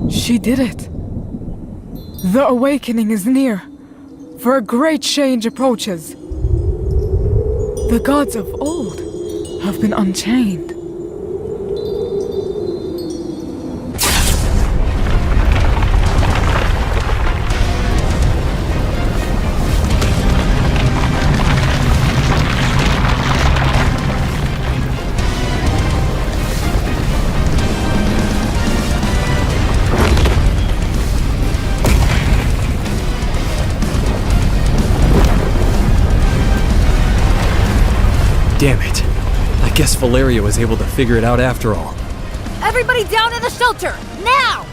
She did it. The awakening is near, for a great change approaches. The gods of old have been unchained. Damn it. I guess Valeria was able to figure it out after all. Everybody down in the shelter! Now!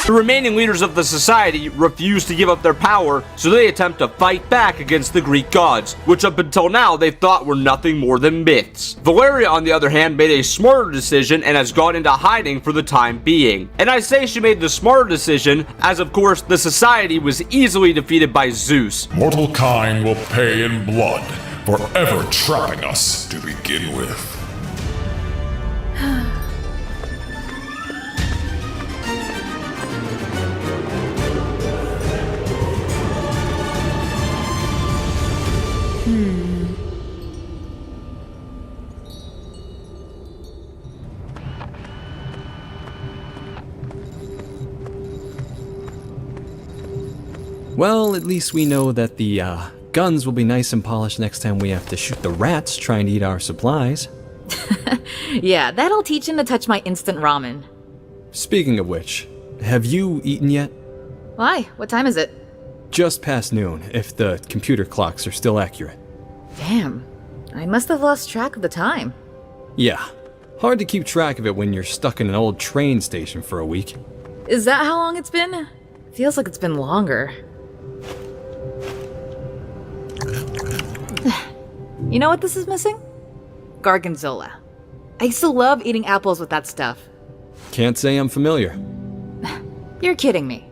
The remaining leaders of the society refuse to give up their power, so they attempt to fight back against the Greek gods, which up until now they thought were nothing more than myths. Valeria, on the other hand, made a smarter decision and has gone into hiding for the time being. And I say she made the smarter decision, as of course the society was easily defeated by Zeus. Mortal kind will pay in blood for ever trapping us to begin with. Well, at least we know that the guns will be nice and polished next time we have to shoot the rats trying to eat our supplies. Yeah, that'll teach him to touch my instant ramen. Speaking of which, have you eaten yet? Why? What time is it? Just past noon, if the computer clocks are still accurate. Damn, I must have lost track of the time. Yeah, hard to keep track of it when you're stuck in an old train station for a week. Is that how long it's been? Feels like it's been longer. You know what this is missing? Gorgonzola. I used to love eating apples with that stuff. Can't say I'm familiar. You're kidding me.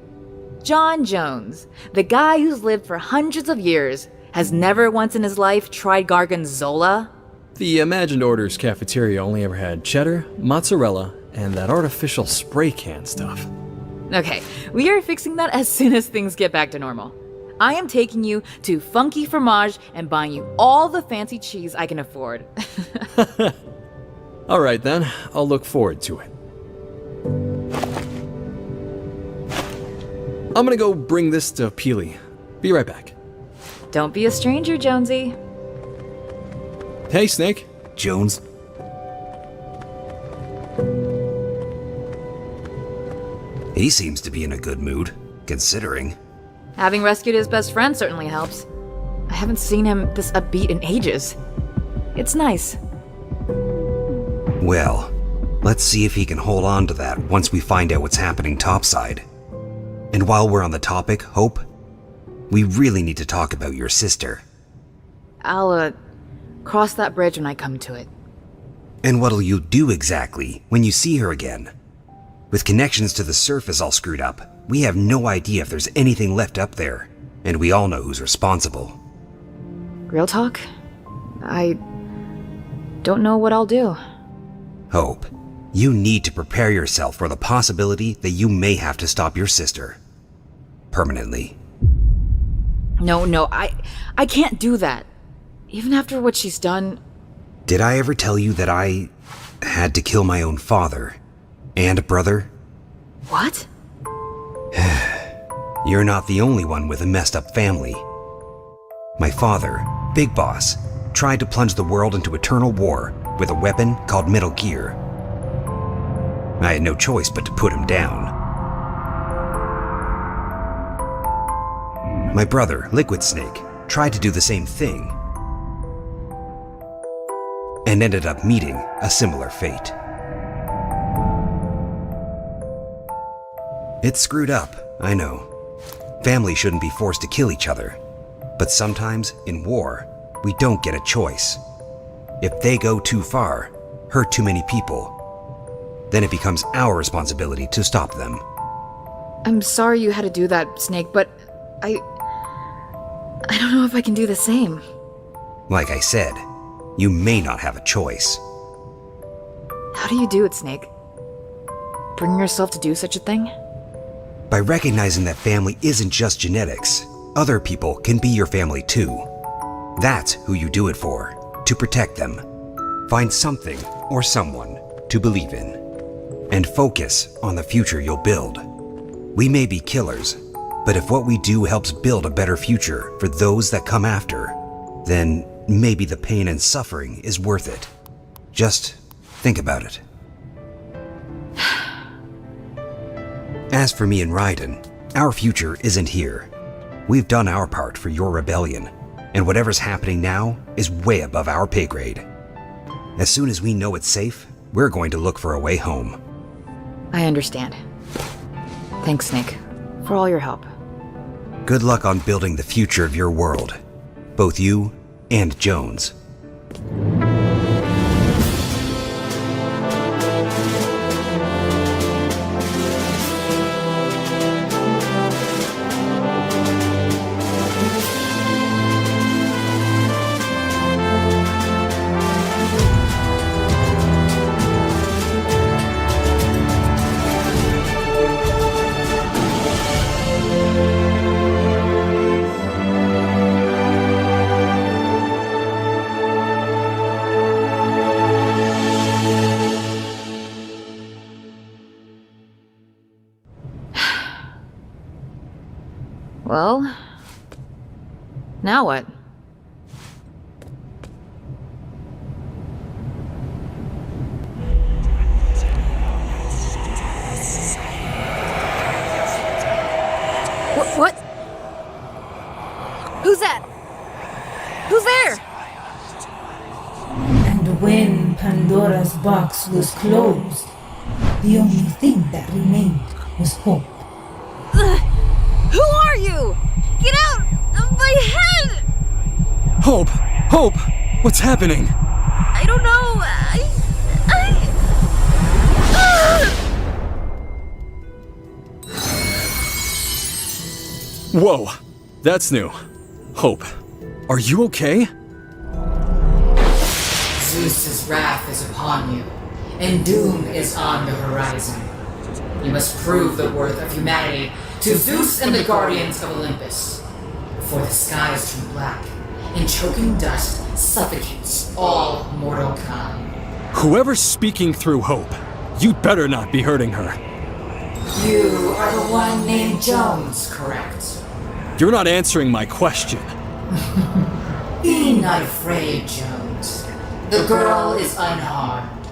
John Jones, the guy who's lived for hundreds of years, has never once in his life tried gorgonzola? The Imagined Orders cafeteria only ever had cheddar, mozzarella, and that artificial spray can stuff. Okay, we are fixing that as soon as things get back to normal. I am taking you to Funky Fromage and buying you all the fancy cheese I can afford. Alright then, I'll look forward to it. I'm gonna go bring this to Peely. Be right back. Don't be a stranger, Jonesy. Hey, Snake. Jones? He seems to be in a good mood, considering. Having rescued his best friend certainly helps. I haven't seen him this upbeat in ages. It's nice. Well, let's see if he can hold on to that once we find out what's happening topside. And while we're on the topic, Hope, we really need to talk about your sister. I'll Cross that bridge when I come to it. And what'll you do exactly when you see her again? With connections to the surface all screwed up, we have no idea if there's anything left up there, and we all know who's responsible. Real talk? I don't know what I'll do. Hope, you need to prepare yourself for the possibility that you may have to stop your sister. Permanently. No, I can't do that. Even after what she's done. Did I ever tell you that I had to kill my own father and brother? What? You're not the only one with a messed up family. My father, Big Boss, tried to plunge the world into eternal war with a weapon called Metal Gear. I had no choice but to put him down. My brother, Liquid Snake, tried to do the same thing and ended up meeting a similar fate. It's screwed up, I know. Family shouldn't be forced to kill each other. But sometimes, in war, we don't get a choice. If they go too far, hurt too many people, then it becomes our responsibility to stop them. I'm sorry you had to do that, Snake, but I don't know if I can do the same. Like I said, you may not have a choice. How do you do it, Snake? Bring yourself to do such a thing? By recognizing that family isn't just genetics, other people can be your family too. That's who you do it for, to protect them. Find something or someone to believe in, and focus on the future you'll build. We may be killers, but if what we do helps build a better future for those that come after, then maybe the pain and suffering is worth it. Just think about it. As for me and Raiden, our future isn't here. We've done our part for your rebellion, and whatever's happening now is way above our pay grade. As soon as we know it's safe, we're going to look for a way home. I understand. Thanks, Snake, for all your help. Good luck on building the future of your world, both you and Jones. Well, now what? What? Who's that? Who's there? And when Pandora's box was closed, the only thing that remained was hope. Who are you? Get out of my head! Hope! Hope! What's happening? I don't know. Whoa! That's new. Hope, are you okay? Zeus's wrath is upon you, and doom is on the horizon. You must prove the worth of humanity to Zeus and the guardians of Olympus, before the skies turn black and choking dust suffocates all mortal kind. Whoever's speaking through Hope, you'd better not be hurting her. You are the one named Jones, correct? You're not answering my question. Be not afraid, Jones. The girl is unharmed.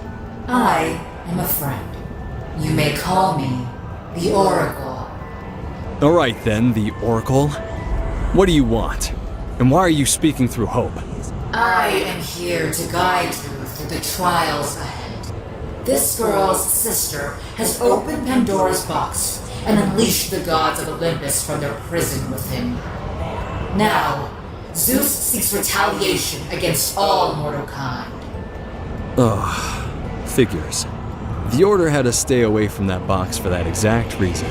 I am a friend. You may call me the Oracle. Alright then, the Oracle. What do you want? And why are you speaking through Hope? I am here to guide you through the trials ahead. This girl's sister has opened Pandora's box and unleashed the gods of Olympus from their prison within. Now, Zeus seeks retaliation against all mortal kind. Ugh, figures. The Order had to stay away from that box for that exact reason.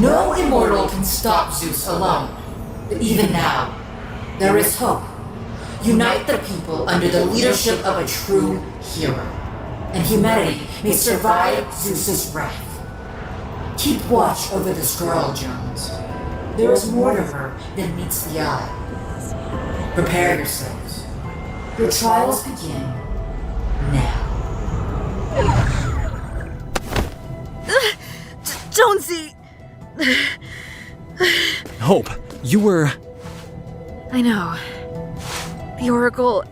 No immortal can stop Zeus alone. But even now, there is hope. Unite the people under the leadership of a true hero, and humanity may survive Zeus's wrath. Keep watch over this girl, Jones. There is more to her than meets the eye. Prepare yourselves. Your trials begin now. Jonesy! Hope, you were... I know. The Oracle...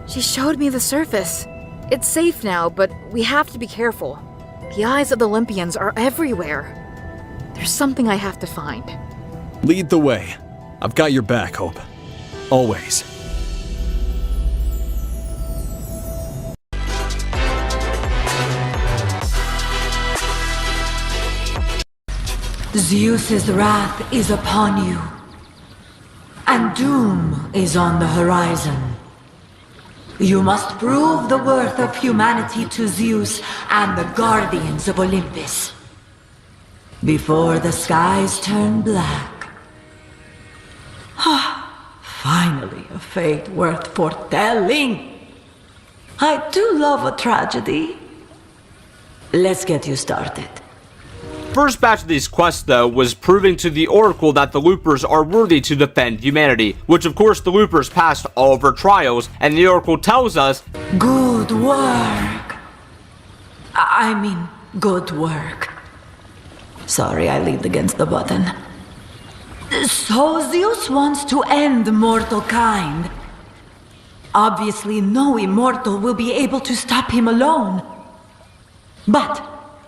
She showed me the surface. It's safe now, but we have to be careful. The eyes of the Olympians are everywhere. There's something I have to find. Lead the way. I've got your back, Hope. Always. Zeus's wrath is upon you, and doom is on the horizon. You must prove the worth of humanity to Zeus and the guardians of Olympus before the skies turn black. Finally, a fate worth foretelling. I do love a tragedy. Let's get you started. First batch of these quests, though, was proving to the Oracle that the Loopers are worthy to defend humanity, which of course the Loopers passed all of her trials, and the Oracle tells us, Good work. Good work. Sorry, I leaned against the button. So Zeus wants to end mortal kind. Obviously, no immortal will be able to stop him alone. But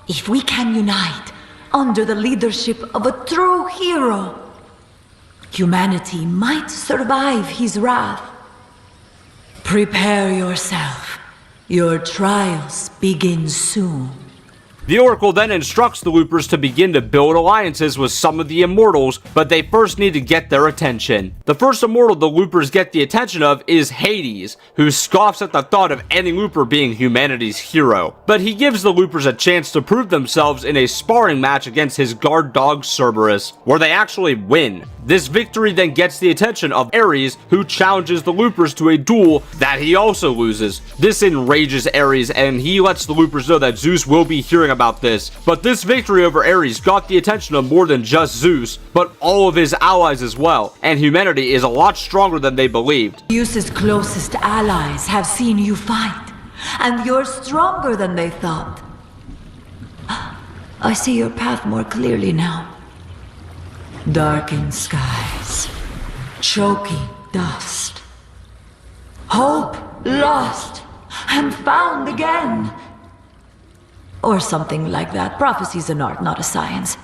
if we can unite under the leadership of a true hero, humanity might survive his wrath. Prepare yourself. Your trials begin soon. The Oracle then instructs the Loopers to begin to build alliances with some of the Immortals, but they first need to get their attention. The first Immortal the Loopers get the attention of is Hades, who scoffs at the thought of any Looper being humanity's hero. But he gives the Loopers a chance to prove themselves in a sparring match against his guard dog Cerberus, where they actually win. This victory then gets the attention of Ares, who challenges the Loopers to a duel that he also loses. This enrages Ares, and he lets the Loopers know that Zeus will be hearing about this. But this victory over Ares got the attention of more than just Zeus, but all of his allies as well, and humanity is a lot stronger than they believed. Zeus's closest allies have seen you fight, and you're stronger than they thought. I see your path more clearly now. Darkened skies, choking dust, hope lost and found again. Or something like that. Prophecy's an art, not a science.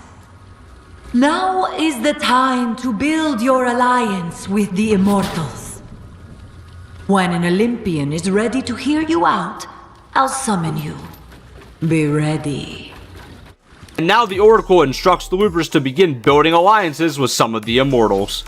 Now is the time to build your alliance with the Immortals. When an Olympian is ready to hear you out, I'll summon you. Be ready. And now the Oracle instructs the Loopers to begin building alliances with some of the Immortals.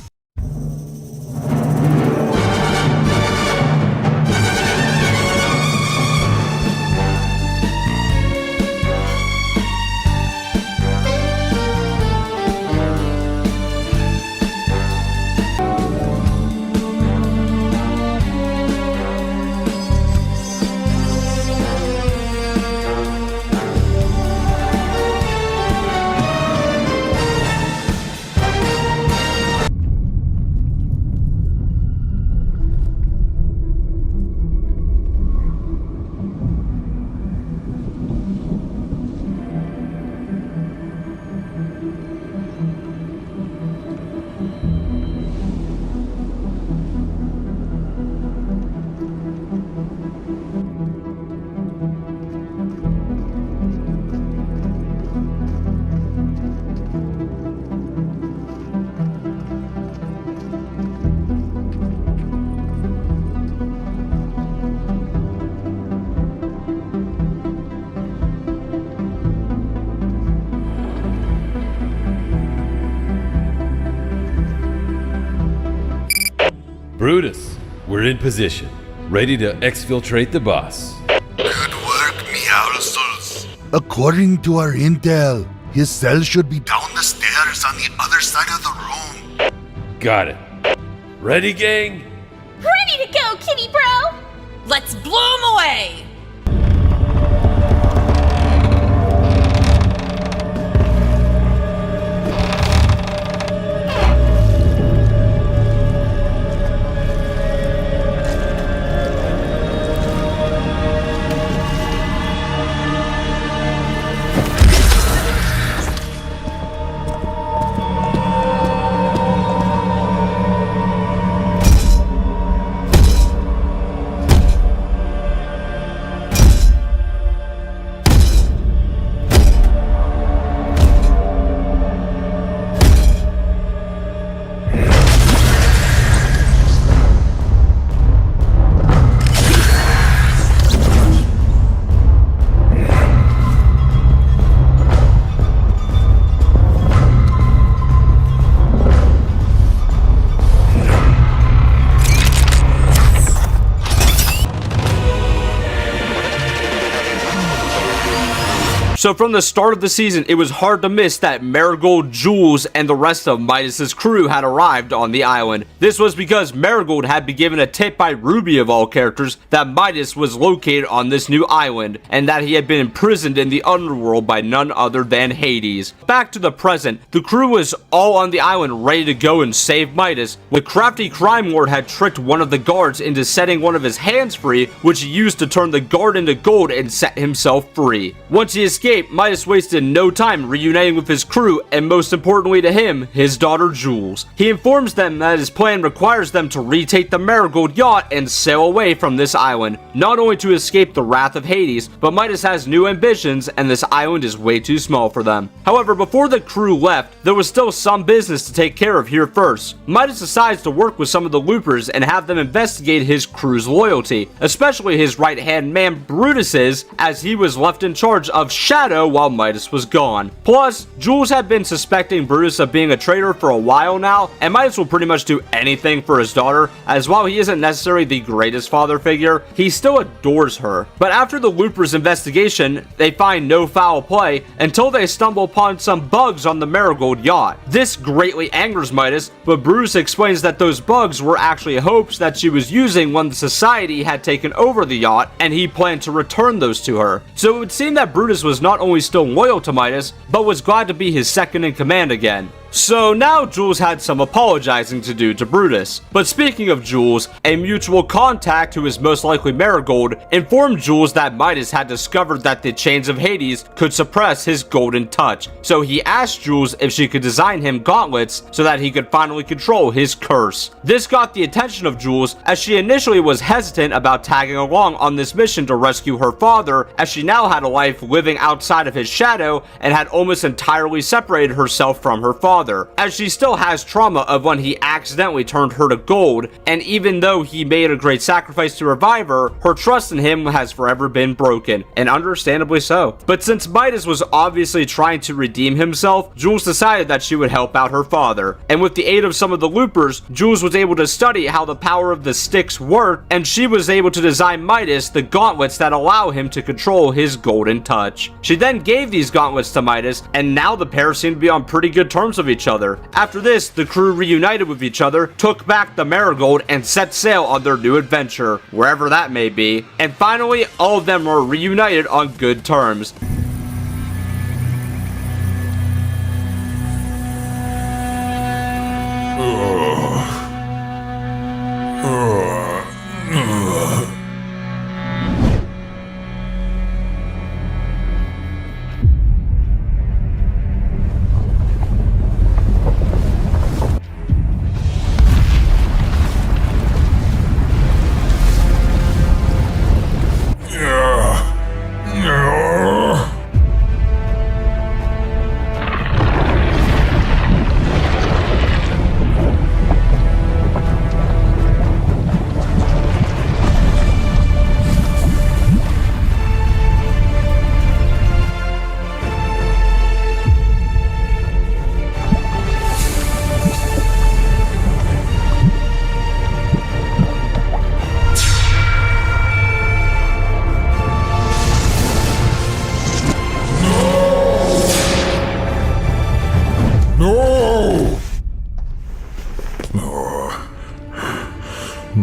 Brutus, we're in position, ready to exfiltrate the boss. Good work, Miarosos. According to our intel, his cell should be down the stairs on the other side of the room. Got it. Ready, gang? Ready to go, kitty bro! Let's blow him away! So from the start of the season, it was hard to miss that Marigold, Jules, and the rest of Midas's crew had arrived on the island. This was because Marigold had been given a tip by Ruby of all characters that Midas was located on this new island, and that he had been imprisoned in the underworld by none other than Hades. Back to the present, the crew was all on the island ready to go and save Midas. The crafty crime lord had tricked one of the guards into setting one of his hands free, which he used to turn the guard into gold and set himself free. Once he escaped, Midas wasted no time reuniting with his crew, and most importantly to him, his daughter Jules. He informs them that his plan requires them to retake the Marigold yacht and sail away from this island, not only to escape the wrath of Hades, but Midas has new ambitions and this island is way too small for them. However, before the crew left, there was still some business to take care of here first. Midas decides to work with some of the loopers and have them investigate his crew's loyalty, especially his right-hand man Brutus's, as he was left in charge of Shadow while Midas was gone. Plus, Jules had been suspecting Brutus of being a traitor for a while now, and Midas will pretty much do anything for his daughter, as while he isn't necessarily the greatest father figure, he still adores her. But after the Loopers' investigation, they find no foul play until they stumble upon some bugs on the Marigold yacht. This greatly angers Midas, but Brutus explains that those bugs were actually hopes that she was using when the society had taken over the yacht, and he planned to return those to her. So it would seem that Brutus was not only still loyal to Midas, but was glad to be his second in command again. So now Jules had some apologizing to do to Brutus. But speaking of Jules, a mutual contact who is most likely Marigold informed Jules that Midas had discovered that the chains of Hades could suppress his golden touch. So he asked Jules if she could design him gauntlets so that he could finally control his curse. This got the attention of Jules, as she initially was hesitant about tagging along on this mission to rescue her father, as she now had a life living outside of his shadow and had almost entirely separated herself from her father, as she still has trauma of when he accidentally turned her to gold, and even though he made a great sacrifice to revive her, her trust in him has forever been broken, and understandably so. But since Midas was obviously trying to redeem himself, Jules decided that she would help out her father, and with the aid of some of the loopers, Jules was able to study how the power of the sticks worked, and she was able to design Midas the gauntlets that allow him to control his golden touch. She then gave these gauntlets to Midas, and now the pair seem to be on pretty good terms with each other. After this, the crew reunited with each other, took back the Marigold, and set sail on their new adventure, wherever that may be. And finally, all of them were reunited on good terms.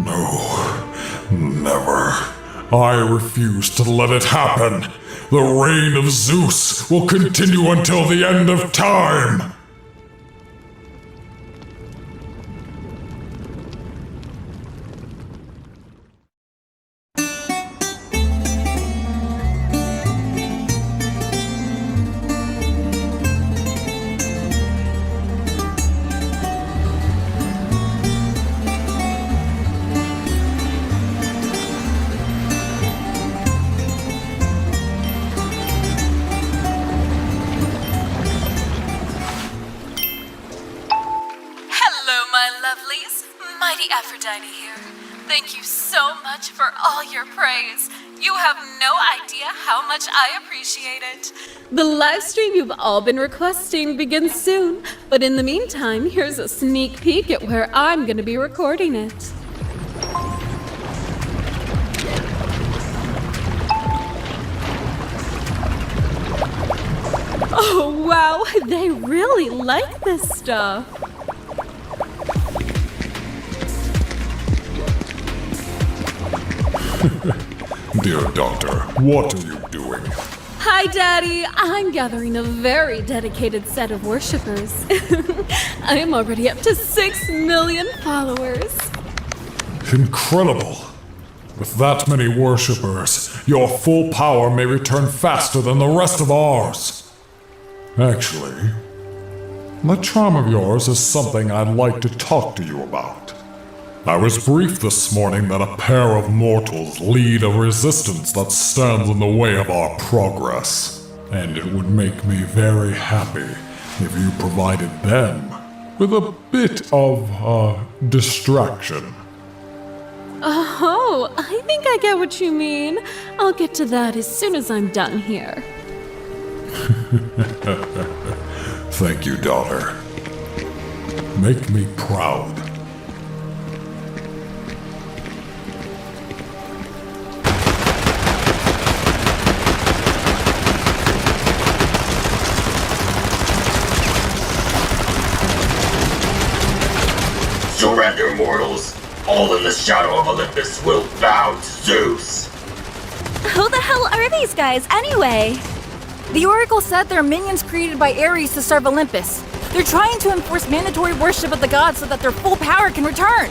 No, never. I refuse to let it happen. The reign of Zeus will continue until the end of time. Mighty Aphrodite here. Thank you so much for all your praise. You have no idea how much I appreciate it. The live stream you've all been requesting begins soon, but in the meantime, here's a sneak peek at where I'm gonna be recording it. Oh wow, they really like this stuff. Dear Doctor, what are you doing? Hi, Daddy. I'm gathering a very dedicated set of worshippers. I am already up to 6 million followers. Incredible! With that many worshippers, your full power may return faster than the rest of ours. Actually, that charm of yours is something I'd like to talk to you about. I was briefed this morning that a pair of mortals lead a resistance that stands in the way of our progress, and it would make me very happy if you provided them with a bit of, distraction. Oh, I think I get what you mean. I'll get to that as soon as I'm done here. Thank you, daughter. Make me proud. Surrender, mortals! All in the shadow of Olympus will bow to Zeus! Who the hell are these guys, anyway? The Oracle said they're minions created by Ares to serve Olympus. They're trying to enforce mandatory worship of the gods so that their full power can return.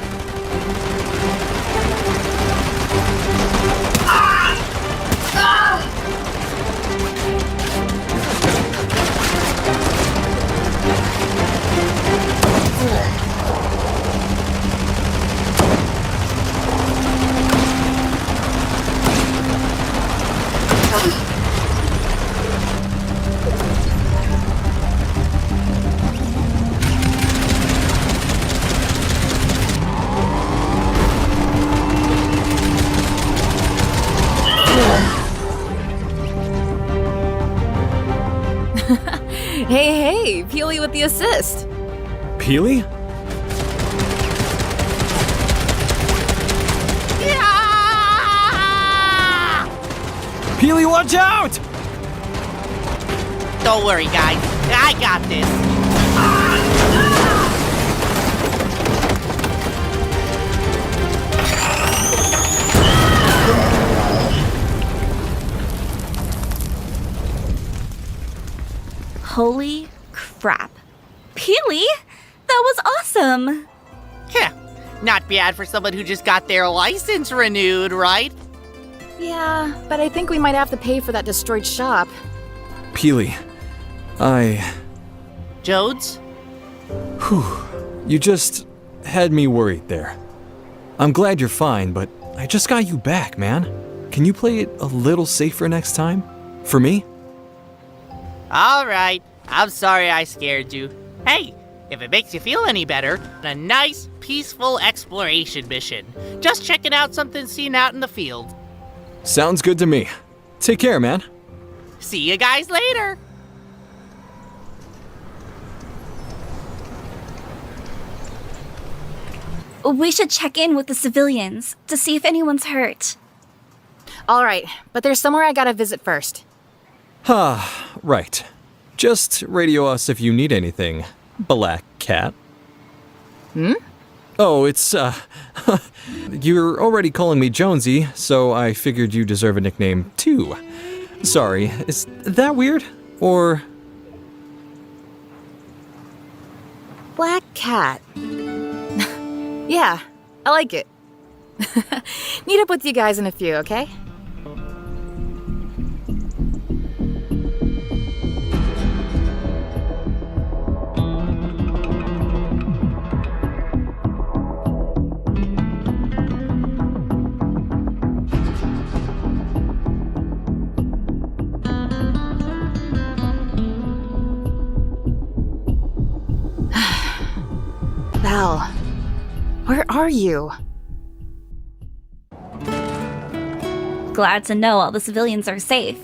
Hey, Peely with the assist. Peely? Yeah! Peely, watch out! Don't worry, guys. I got this. Holy crap. Peely? That was awesome! Yeah, not bad for someone who just got their license renewed, right? Yeah, but I think we might have to pay for that destroyed shop. Peely, Jodes? Whew, you just had me worried there. I'm glad you're fine, but I just got you back, man. Can you play it a little safer next time? For me? Alright, I'm sorry I scared you. Hey, if it makes you feel any better, a nice, peaceful exploration mission. Just checking out something seen out in the field. Sounds good to me. Take care, man. See you guys later! We should check in with the civilians to see if anyone's hurt. Alright, but there's somewhere I gotta visit first. Right. Just radio us if you need anything, Black Cat. Hmm? Oh, it's, You're already calling me Jonesy, so I figured you deserve a nickname too. Sorry, is that weird? Or... Black cat. Yeah, I like it. Meet up with you guys in a few, okay? Val, where are you? Glad to know all the civilians are safe.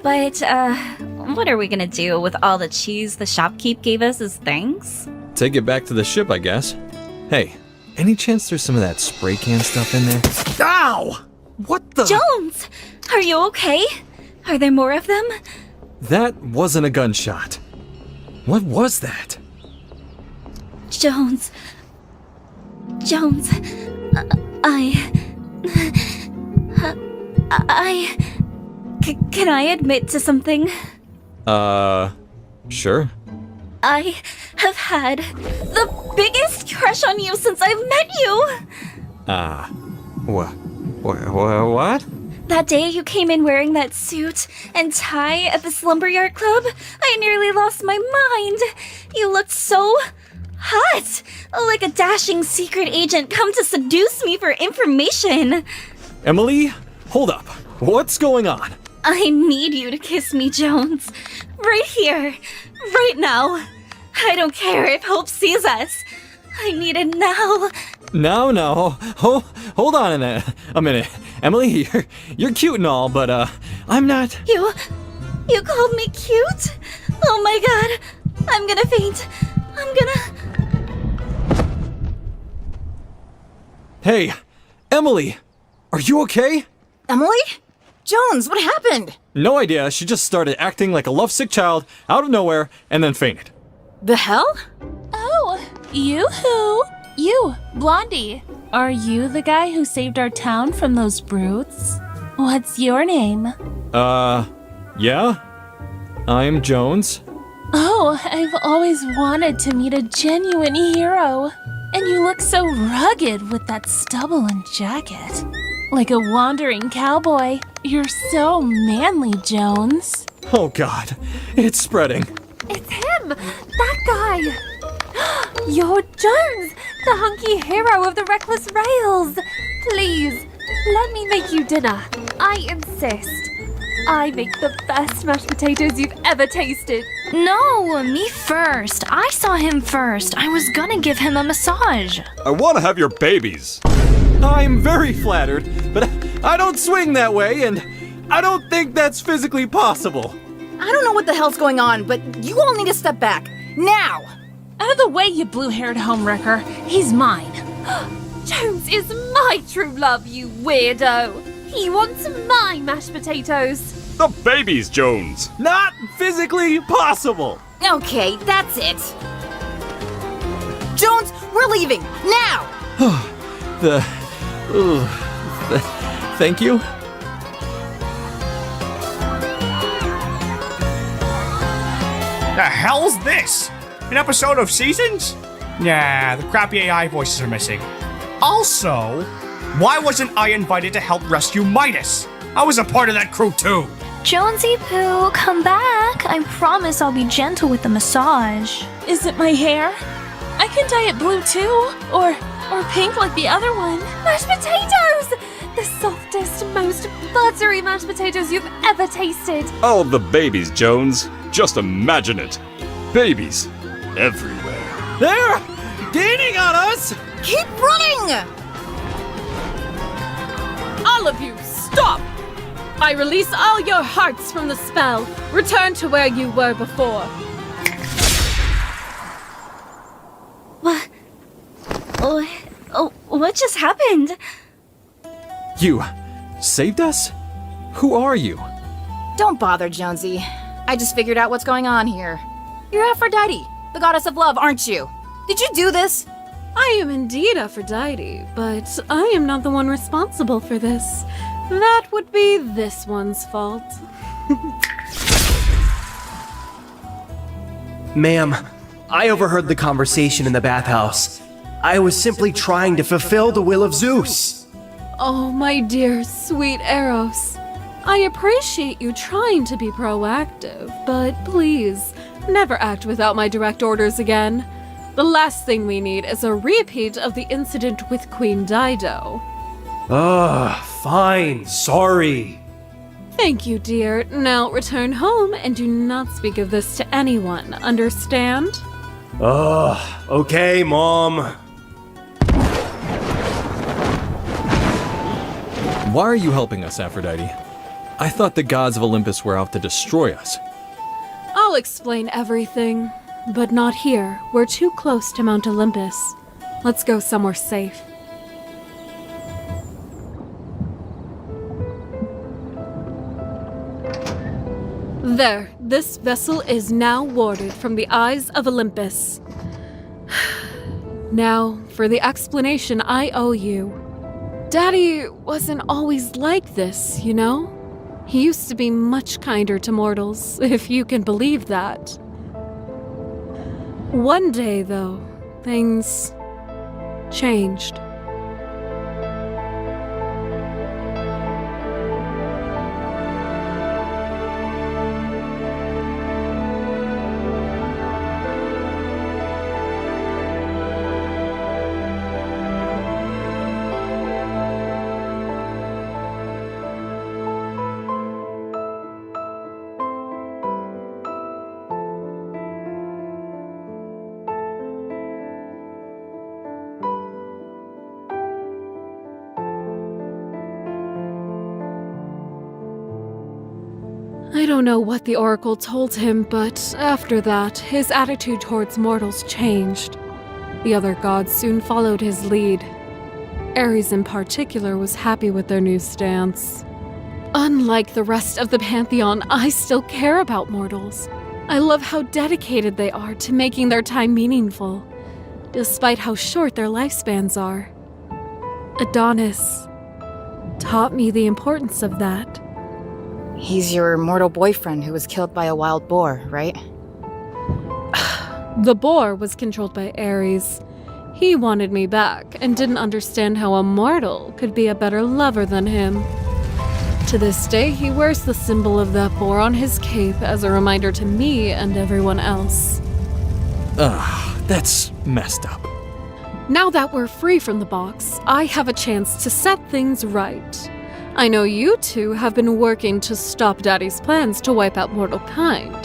But, what are we gonna do with all the cheese the shopkeep gave us as thanks? Take it back to the ship, I guess. Hey, any chance there's some of that spray can stuff in there? Ow! What the? Jones! Are you okay? Are there more of them? That wasn't a gunshot. What was that? Jones. Can I admit to something? Sure. I have had the biggest crush on you since I've met you! What? That day you came in wearing that suit and tie at the Slumberyard Club, I nearly lost my mind. You looked so hot, like a dashing secret agent come to seduce me for information. Emily, hold up. What's going on? I need you to kiss me, Jones. Right here. Right now. I don't care if Hope sees us. I need it now. No. Hold on a minute. Emily, you're cute and all, but, I'm not... You called me cute? Oh my god. I'm gonna faint. Hey, Emily, are you okay? Emily? Jones, what happened? No idea. She just started acting like a lovesick child out of nowhere and then fainted. The hell? Oh, you-hoo. You, Blondie. Are you the guy who saved our town from those brutes? What's your name? Yeah? I'm Jones. Oh, I've always wanted to meet a genuine hero. And you look so rugged with that stubble and jacket. Like a wandering cowboy. You're so manly, Jones. Oh god, it's spreading. It's him! That guy! You're Jones, the hunky hero of the Reckless Rails! Please, let me make you dinner. I insist. I make the best mashed potatoes you've ever tasted. No, me first. I saw him first. I was gonna give him a massage. I want to have your babies. I'm very flattered, but I don't swing that way, and I don't think that's physically possible. I don't know what the hell's going on, but you all need to step back. Now! Out of the way, you blue-haired homewrecker. He's mine. Jones is my true love, you weirdo. He wants my mashed potatoes. The babies, Jones. Not physically possible. Okay, that's it. Jones, we're leaving, now! Thank you. The hell's this? An episode of Seasons? Yeah, the crappy AI voices are missing. Also, why wasn't I invited to help rescue Midas? I was a part of that crew too. Jonesy Poo, come back. I promise I'll be gentle with the massage. Is it my hair? I can dye it blue too, or pink like the other one. Mashed potatoes! The softest, most buttery mashed potatoes you've ever tasted. All of the babies, Jones. Just imagine it. Babies everywhere. They're gaining on us! Keep running! All of you, stop! I release all your hearts from the spell. Return to where you were before. What just happened? You saved us? Who are you? Don't bother, Jonesy. I just figured out what's going on here. You're Aphrodite, the goddess of love, aren't you? Did you do this? I am indeed Aphrodite, but I am not the one responsible for this. That would be this one's fault. Ma'am, I overheard the conversation in the bathhouse. I was simply trying to fulfill the will of Zeus. Oh, my dear, sweet Eros. I appreciate you trying to be proactive, but please, never act without my direct orders again. The last thing we need is a repeat of the incident with Queen Dido. Fine, sorry. Thank you, dear. Now return home and do not speak of this to anyone, understand? Okay, Mom. Why are you helping us, Aphrodite? I thought the gods of Olympus were out to destroy us. I'll explain everything, but not here. We're too close to Mount Olympus. Let's go somewhere safe. There, this vessel is now warded from the eyes of Olympus. Now, for the explanation I owe you. Daddy wasn't always like this, you know? He used to be much kinder to mortals, if you can believe that. One day, though, things changed. I don't know what the Oracle told him, but after that, his attitude towards mortals changed. The other gods soon followed his lead. Ares in particular was happy with their new stance. Unlike the rest of the Pantheon, I still care about mortals. I love how dedicated they are to making their time meaningful, despite how short their lifespans are. Adonis taught me the importance of that. He's your mortal boyfriend who was killed by a wild boar, right? The boar was controlled by Ares. He wanted me back and didn't understand how a mortal could be a better lover than him. To this day, he wears the symbol of that boar on his cape as a reminder to me and everyone else. That's messed up. Now that we're free from the box, I have a chance to set things right. I know you two have been working to stop Daddy's plans to wipe out mortal kind.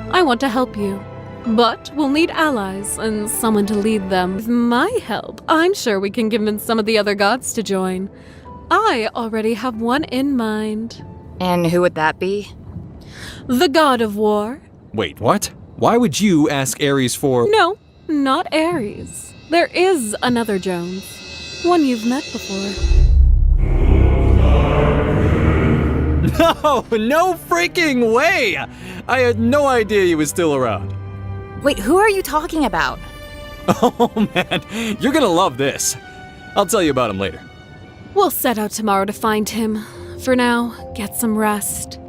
I want to help you. But we'll need allies and someone to lead them. With my help, I'm sure we can convince some of the other gods to join. I already have one in mind. And who would that be? The god of war. Wait, what? Why would you ask Ares for— No, not Ares. There is another Jones. One you've met before. No freaking way! I had no idea he was still around. Wait, who are you talking about? Oh man, you're gonna love this. I'll tell you about him later. We'll set out tomorrow to find him. For now, get some rest.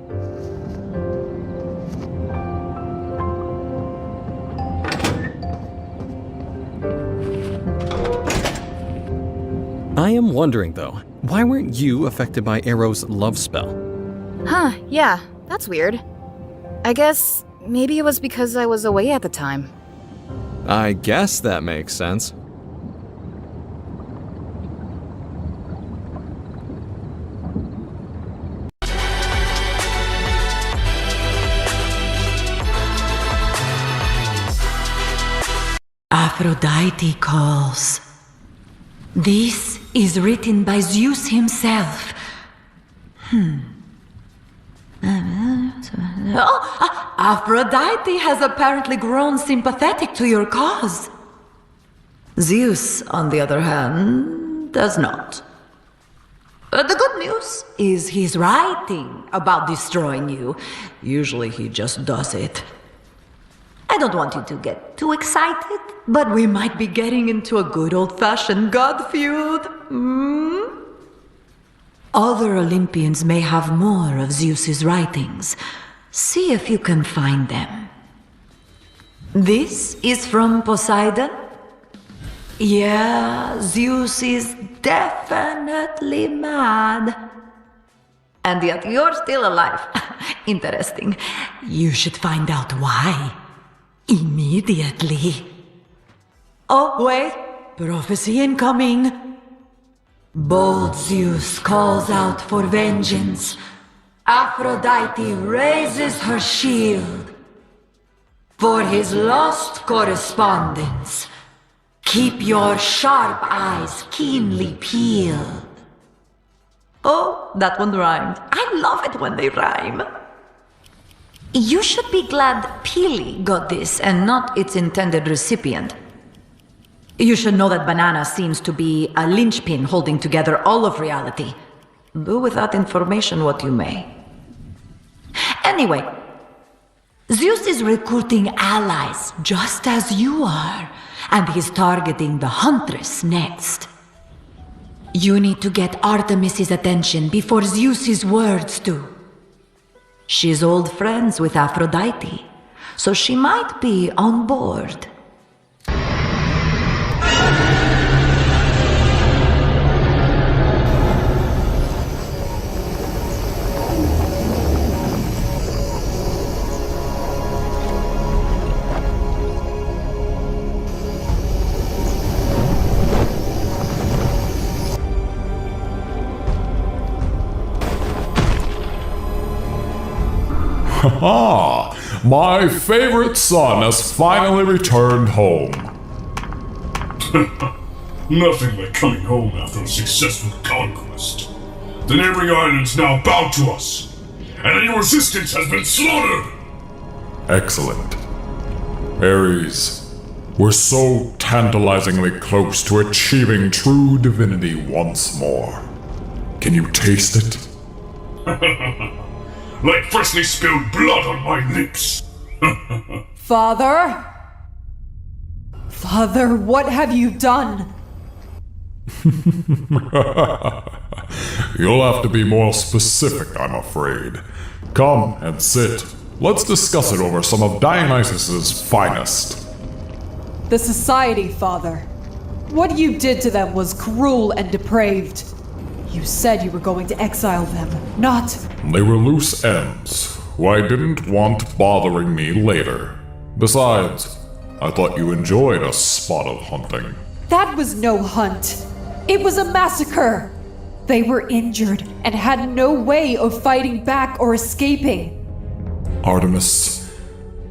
I am wondering though, why weren't you affected by Eros' love spell? Huh, yeah, that's weird. I guess maybe it was because I was away at the time. I guess that makes sense. Aphrodite calls. This is written by Zeus himself. Aphrodite has apparently grown sympathetic to your cause. Zeus, on the other hand, does not. The good news is he's writing about destroying you. Usually he just does it. I don't want you to get too excited, but we might be getting into a good old-fashioned god feud. Other Olympians may have more of Zeus's writings. See if you can find them. This is from Poseidon? Yeah, Zeus is definitely mad. And yet you're still alive. Interesting. You should find out why. Immediately. Oh, wait. Prophecy incoming. Bold Zeus calls out for vengeance. Aphrodite raises her shield. For his lost correspondence, keep your sharp eyes keenly peeled. Oh, that one rhymed. I love it when they rhyme. You should be glad Peely got this and not its intended recipient. You should know that Banana seems to be a linchpin holding together all of reality. Do with that information what you may. Anyway, Zeus is recruiting allies just as you are, and he's targeting the Huntress next. You need to get Artemis's attention before Zeus's words do. She's old friends with Aphrodite, so she might be on board. Ha! My favorite son has finally returned home. Nothing like coming home after a successful conquest. The neighboring islands now bow to us, and any resistance has been slaughtered! Excellent. Ares, we're so tantalizingly close to achieving true divinity once more. Can you taste it? Like freshly spilled blood on my lips. Father? Father, what have you done? You'll have to be more specific, I'm afraid. Come and sit. Let's discuss it over some of Dionysus's finest. The society, Father. What you did to them was cruel and depraved. You said you were going to exile them, not... They were loose ends, who I didn't want bothering me later. Besides, I thought you enjoyed a spot of hunting. That was no hunt. It was a massacre. They were injured and had no way of fighting back or escaping. Artemis,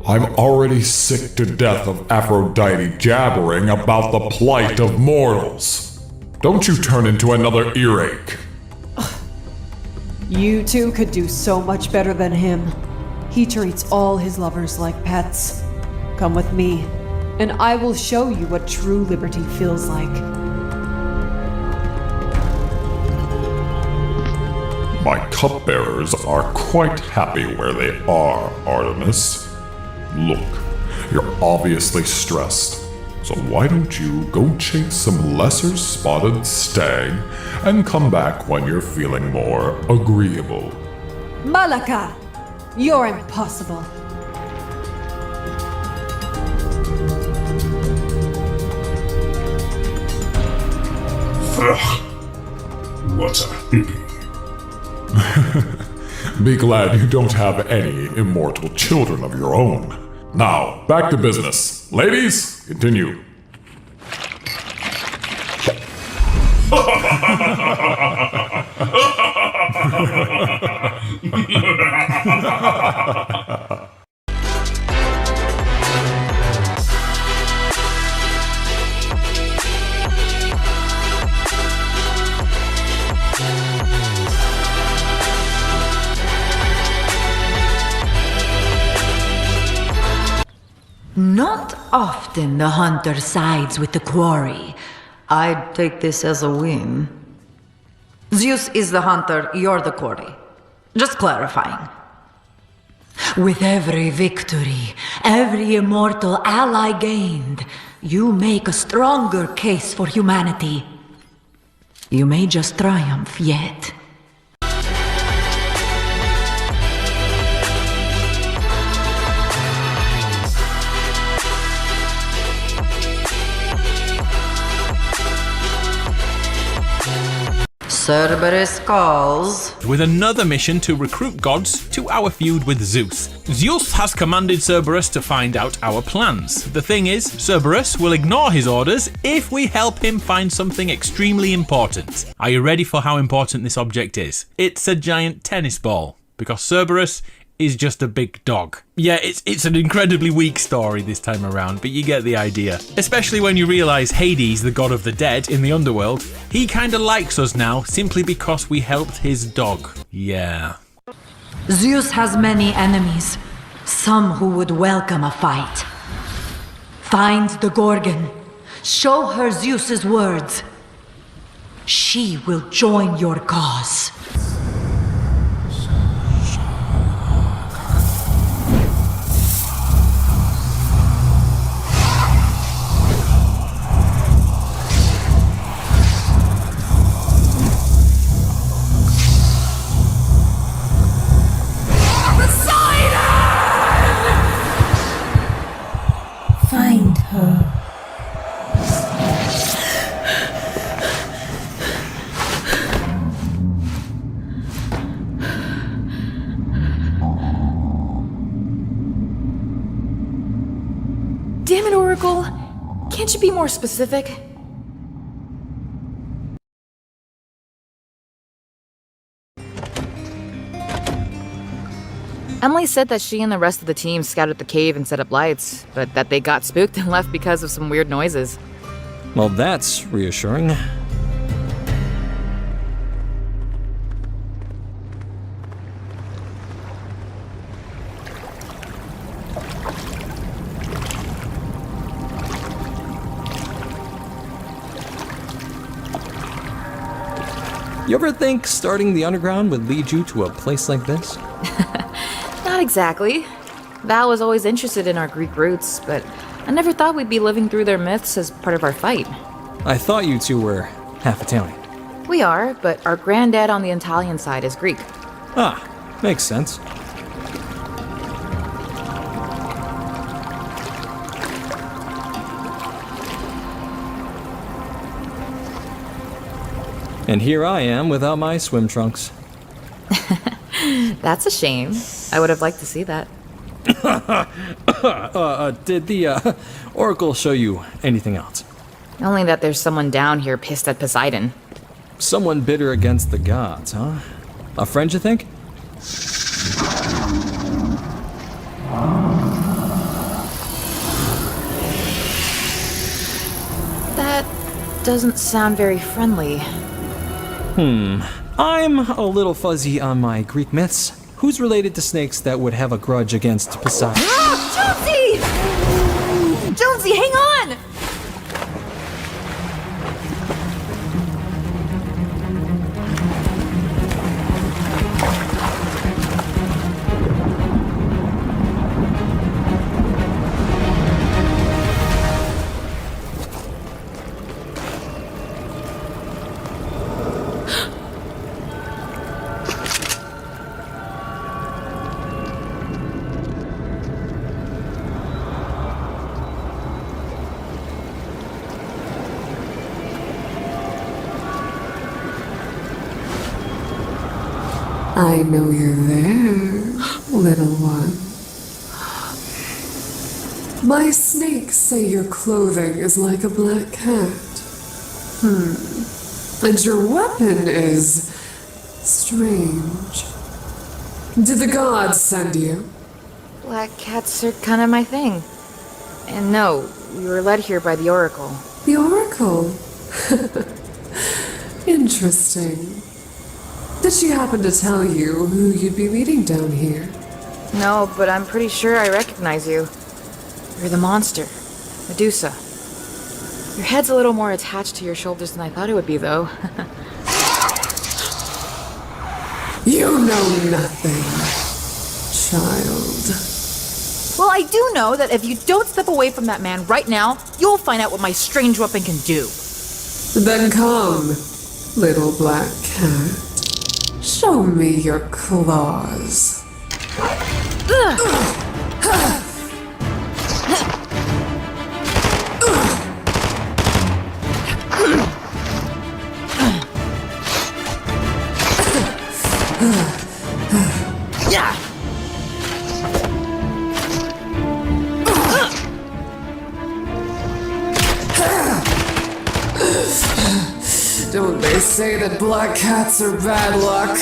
I'm already sick to death of Aphrodite jabbering about the plight of mortals. Don't you turn into another earache. You two could do so much better than him. He treats all his lovers like pets. Come with me, and I will show you what true liberty feels like. My cupbearers are quite happy where they are, Artemis. Look, you're obviously stressed. So why don't you go chase some lesser spotted stag and come back when you're feeling more agreeable? Malaka! You're impossible. What a hippie. Be glad you don't have any immortal children of your own. Now, back to business. Ladies, continue. Not often the hunter sides with the quarry. I'd take this as a win. Zeus is the hunter, you're the quarry. Just clarifying. With every victory, every immortal ally gained, you make a stronger case for humanity. You may just triumph yet. Cerberus calls. With another mission to recruit gods to our feud with Zeus. Zeus has commanded Cerberus to find out our plans. The thing is, Cerberus will ignore his orders if we help him find something extremely important. Are you ready for how important this object is? It's a giant tennis ball, because Cerberus is just a big dog. Yeah, it's an incredibly weak story this time around, but you get the idea. Especially when you realise Hades, the god of the dead in the underworld, he kinda likes us now simply because we helped his dog. Yeah. Zeus has many enemies, some who would welcome a fight. Find the Gorgon. Show her Zeus's words. She will join your cause. Find her. Damn it, Oracle! Can't you be more specific? Emily said that she and the rest of the team scouted the cave and set up lights, but that they got spooked and left because of some weird noises. Well, that's reassuring. You ever think starting the underground would lead you to a place like this? Not exactly. Val was always interested in our Greek roots, but I never thought we'd be living through their myths as part of our fight. I thought you two were half Italian. We are, but our granddad on the Italian side is Greek. Ah, makes sense. And here I am without my swim trunks. That's a shame. I would have liked to see that. Did the Oracle show you anything else? Only that there's someone down here pissed at Poseidon. Someone bitter against the gods, huh? A friend, you think? That doesn't sound very friendly. I'm a little fuzzy on my Greek myths. Who's related to snakes that would have a grudge against Poseidon? Jonesy! Jonesy, hang on! I know you're there, little one. My snakes say your clothing is like a black cat. And your weapon is strange. Did the gods send you? Black cats are kind of my thing. And no, we were led here by the Oracle. The Oracle? Interesting. Did she happen to tell you who you'd be meeting down here? No, but I'm pretty sure I recognize you. You're the monster, Medusa. Your head's a little more attached to your shoulders than I thought it would be, though. You know nothing. child. Well, I do know that if you don't step away from that man right now, you'll find out what my strange weapon can do. Then come, little black cat. Show me your claws. Yeah. Don't they say that black cats are bad luck?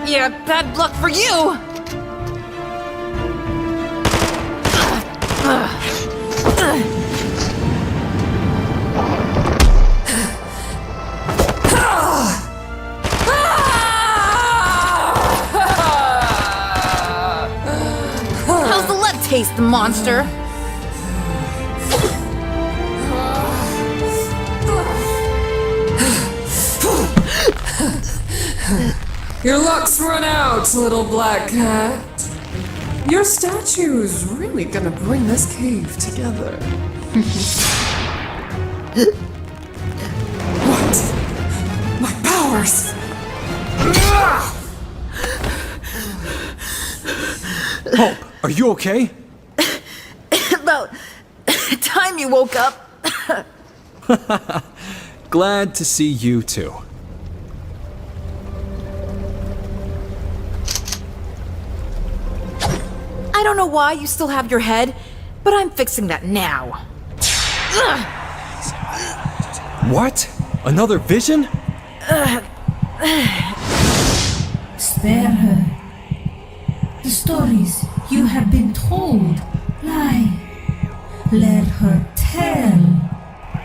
Yeah, bad luck for you! How's the lead taste, monster? Your luck's run out, little black cat. Your statue's really gonna bring this cave together. What? My powers! Hope, are you okay? About time you woke up. Glad to see you too. I don't know why you still have your head, but I'm fixing that now. What? Another vision? Spare her. The stories you have been told lie. Let her tell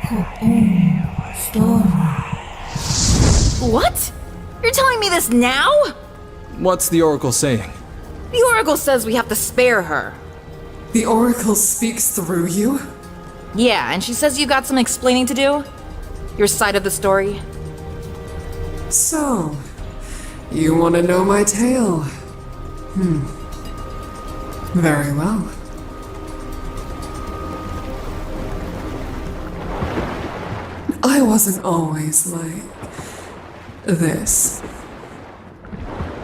her own story. What? You're telling me this now? What's the Oracle saying? The Oracle says we have to spare her. The Oracle speaks through you? Yeah, and she says you got some explaining to do? Your side of the story? So, you want to know my tale? Very well. I wasn't always like this.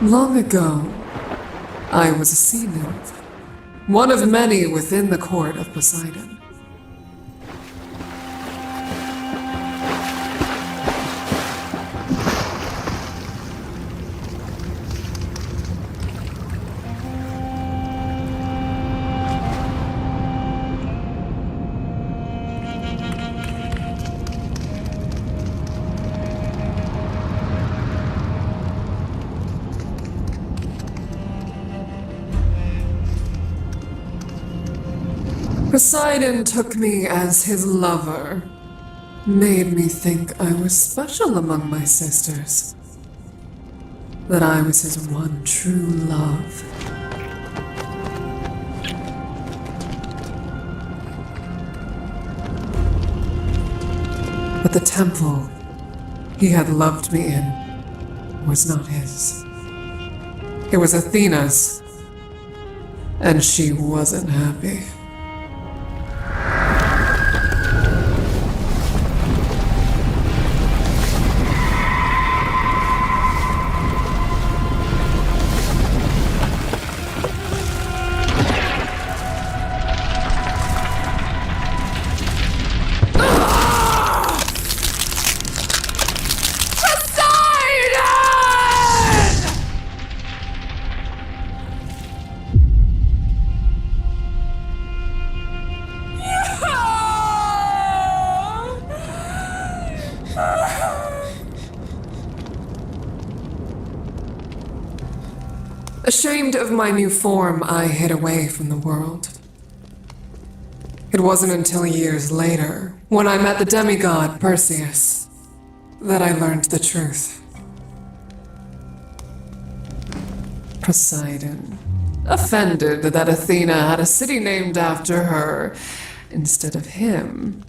Long ago, I was a sea nymph, one of many within the court of Poseidon. Poseidon took me as his lover, made me think I was special among my sisters, that I was his one true love. But the temple he had loved me in was not his. It was Athena's, and she wasn't happy. Ashamed of my new form, I hid away from the world. It wasn't until years later, when I met the demigod Perseus, that I learned the truth. Poseidon, offended that Athena had a city named after her instead of him,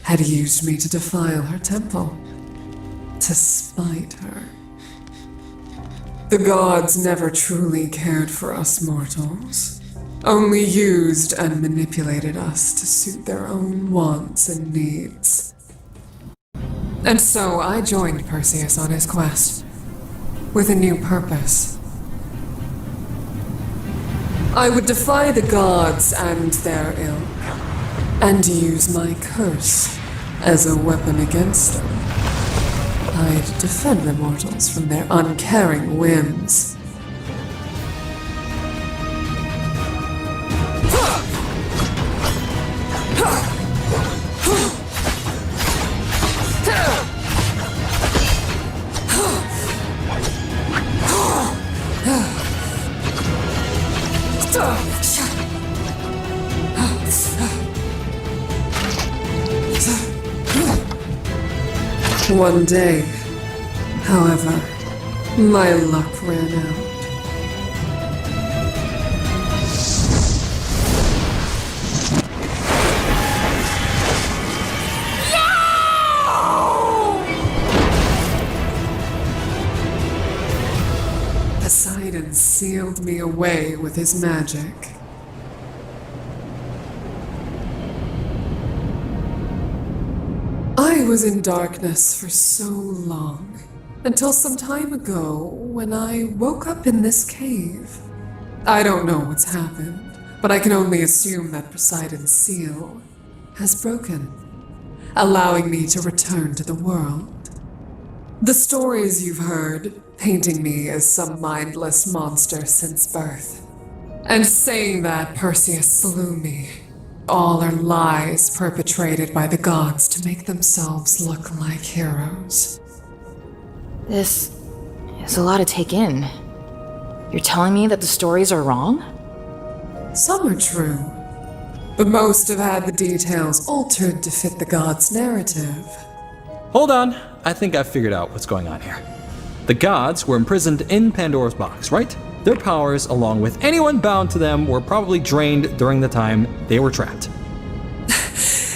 had used me to defile her temple, to spite her. The gods never truly cared for us mortals, only used and manipulated us to suit their own wants and needs. And so I joined Perseus on his quest, with a new purpose. I would defy the gods and their ilk, and use my curse as a weapon against them. I'd defend the mortals from their uncaring whims. One day, however, my luck ran out. Poseidon sealed me away with his magic. I was in darkness for so long, until some time ago when I woke up in this cave. I don't know what's happened, but I can only assume that Poseidon's seal has broken, allowing me to return to the world. The stories you've heard, painting me as some mindless monster since birth, and saying that Perseus slew me, all are lies perpetrated by the gods to make themselves look like heroes. This is a lot to take in. You're telling me that the stories are wrong? Some are true, but most have had the details altered to fit the gods' narrative. Hold on, I think I've figured out what's going on here. The gods were imprisoned in Pandora's box, right? Their powers, along with anyone bound to them, were probably drained during the time they were trapped.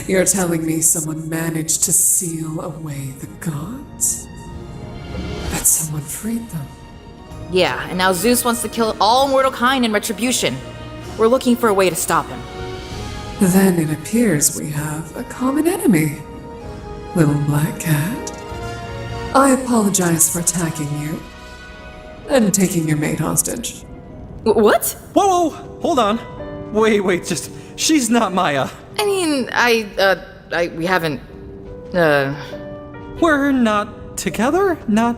You're telling me someone managed to seal away the gods? That someone freed them? Yeah, and now Zeus wants to kill all mortal kind in retribution. We're looking for a way to stop him. Then it appears we have a common enemy, little black cat. I apologize for attacking you and taking your mate hostage. What? Whoa, hold on. Wait, she's not Maya. I mean, we haven't, We're not together? Not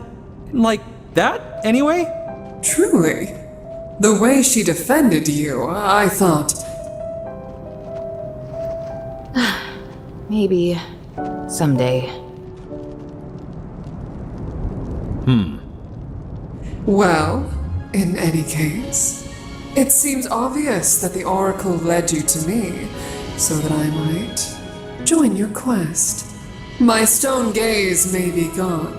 like that, anyway? Truly. The way she defended you, I thought... Maybe someday. Well, in any case, it seems obvious that the Oracle led you to me so that I might join your quest. My stone gaze may be gone,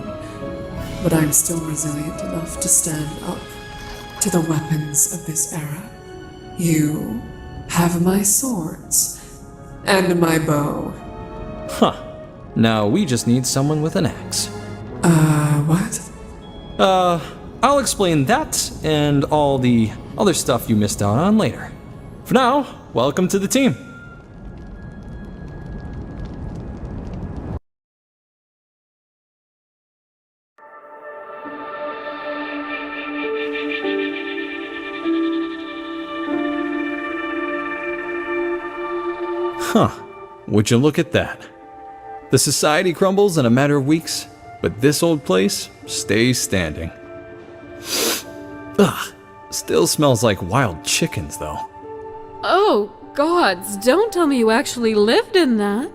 but I'm still resilient enough to stand up to the weapons of this era. You have my swords and my bow. Huh. Now we just need someone with an axe. What? I'll explain that and all the other stuff you missed out on later. For now, welcome to the team. Huh. Would you look at that? The society crumbles in a matter of weeks, but this old place stays standing. Ugh. Still smells like wild chickens, though. Oh, gods, don't tell me you actually lived in that.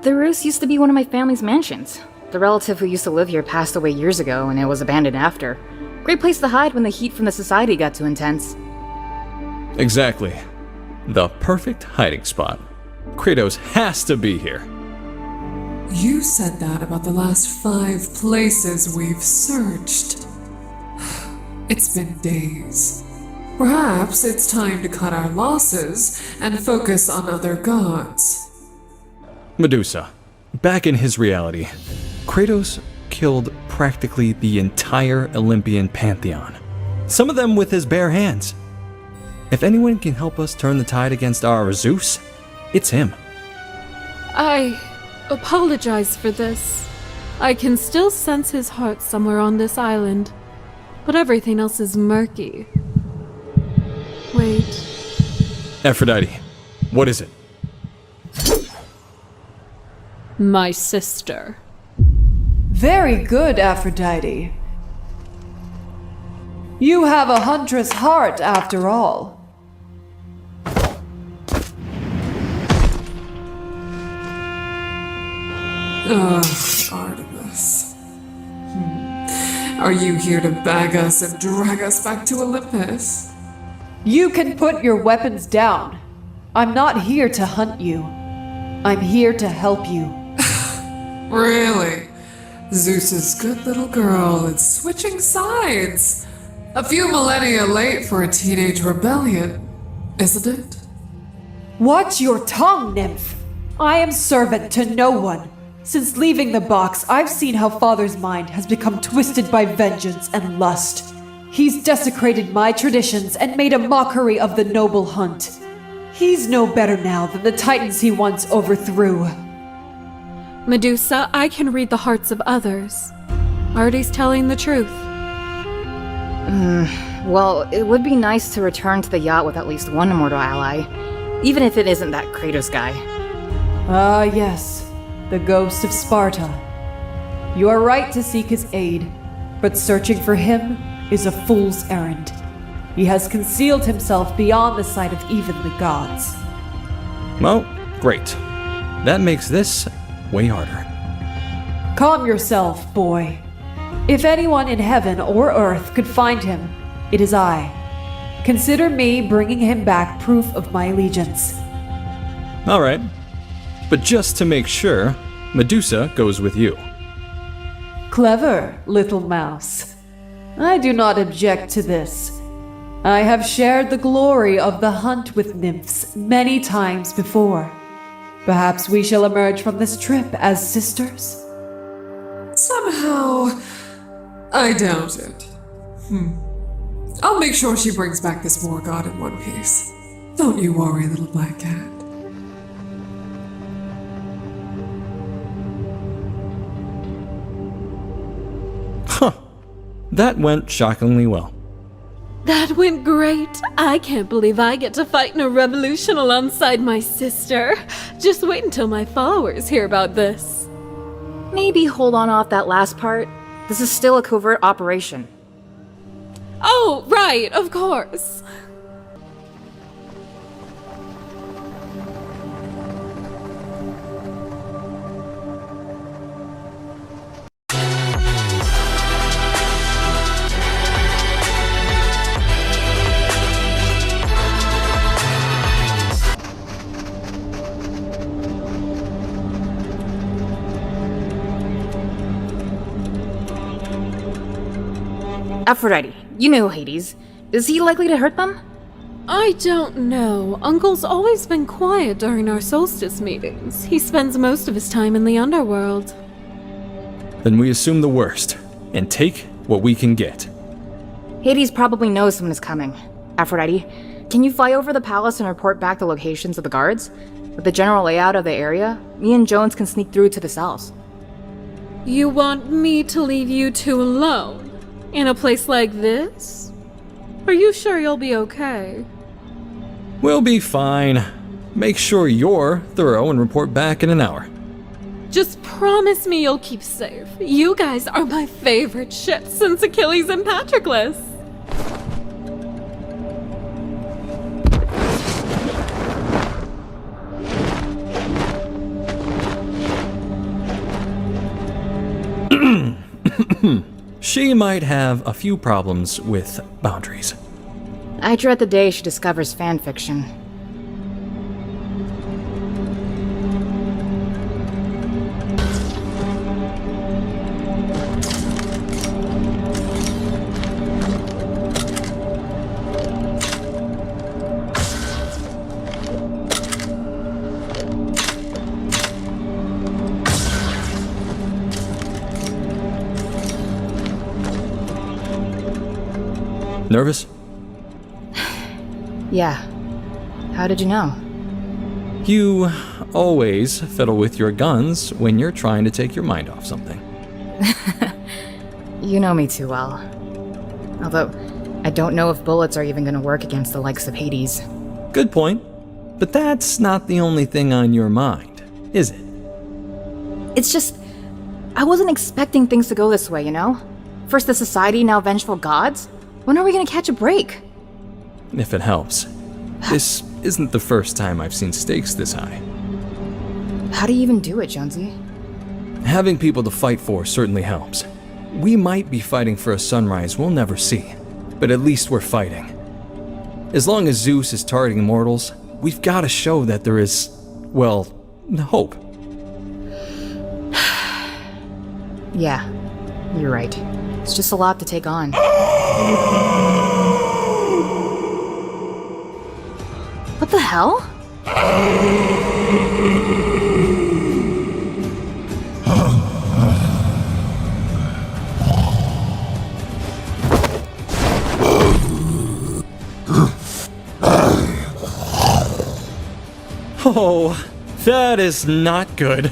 The roost used to be one of my family's mansions. The relative who used to live here passed away years ago, and it was abandoned after. Great place to hide when the heat from the society got too intense. Exactly. The perfect hiding spot. Kratos has to be here. You said that about the last 5 places we've searched. It's been days. Perhaps it's time to cut our losses and focus on other gods. Medusa. Back in his reality, Kratos killed practically the entire Olympian pantheon. Some of them with his bare hands. If anyone can help us turn the tide against our Zeus, it's him. I apologize for this. I can still sense his heart somewhere on this island, but everything else is murky. Wait. Aphrodite, what is it? My sister. Very good, Aphrodite. You have a huntress heart, after all. Ugh, Artemis. Are you here to bag us and drag us back to Olympus? You can put your weapons down. I'm not here to hunt you. I'm here to help you. Really? Zeus's good little girl is switching sides. A few millennia late for a teenage rebellion, isn't it? Watch your tongue, nymph. I am servant to no one. Since leaving the box, I've seen how Father's mind has become twisted by vengeance and lust. He's desecrated my traditions and made a mockery of the noble hunt. He's no better now than the titans he once overthrew. Medusa, I can read the hearts of others. Artie's telling the truth. Well, it would be nice to return to the yacht with at least one immortal ally, even if it isn't that Kratos guy. Ah, yes. The ghost of Sparta. You are right to seek his aid, but searching for him is a fool's errand. He has concealed himself beyond the sight of even the gods. Well, great. That makes this way harder. Calm yourself, boy. If anyone in heaven or earth could find him, it is I. Consider me bringing him back proof of my allegiance. All right. But just to make sure, Medusa goes with you. Clever, little mouse. I do not object to this. I have shared the glory of the hunt with nymphs many times before. Perhaps we shall emerge from this trip as sisters? Somehow, I doubt it. I'll make sure she brings back this war god in one piece. Don't you worry, little black cat. Huh. That went shockingly well. That went great. I can't believe I get to fight in a revolution alongside my sister. Just wait until my followers hear about this. Maybe hold on off that last part. This is still a covert operation. Oh, right, of course. Aphrodite, you know Hades. Is he likely to hurt them? I don't know. Uncle's always been quiet during our solstice meetings. He spends most of his time in the underworld. Then we assume the worst, and take what we can get. Hades probably knows someone is coming. Aphrodite, can you fly over the palace and report back the locations of the guards? With the general layout of the area, me and Jones can sneak through to the cells. You want me to leave you two alone? In a place like this? Are you sure you'll be okay? We'll be fine. Make sure you're thorough and report back in an hour. Just promise me you'll keep safe. You guys are my favorite shit since Achilles and Patroclus. She might have a few problems with boundaries. I dread the day she discovers fanfiction. Nervous? Yeah. How did you know? You always fiddle with your guns when you're trying to take your mind off something. You know me too well. Although, I don't know if bullets are even gonna work against the likes of Hades. Good point. But that's not the only thing on your mind, is it? It's just, I wasn't expecting things to go this way, you know? First the society, now vengeful gods? When are we gonna catch a break? If it helps. This isn't the first time I've seen stakes this high. How do you even do it, Jonesy? Having people to fight for certainly helps. We might be fighting for a sunrise we'll never see, but at least we're fighting. As long as Zeus is targeting mortals, we've got to show that there is, well, hope. Yeah, you're right. It's just a lot to take on. What the hell? Oh, that is not good.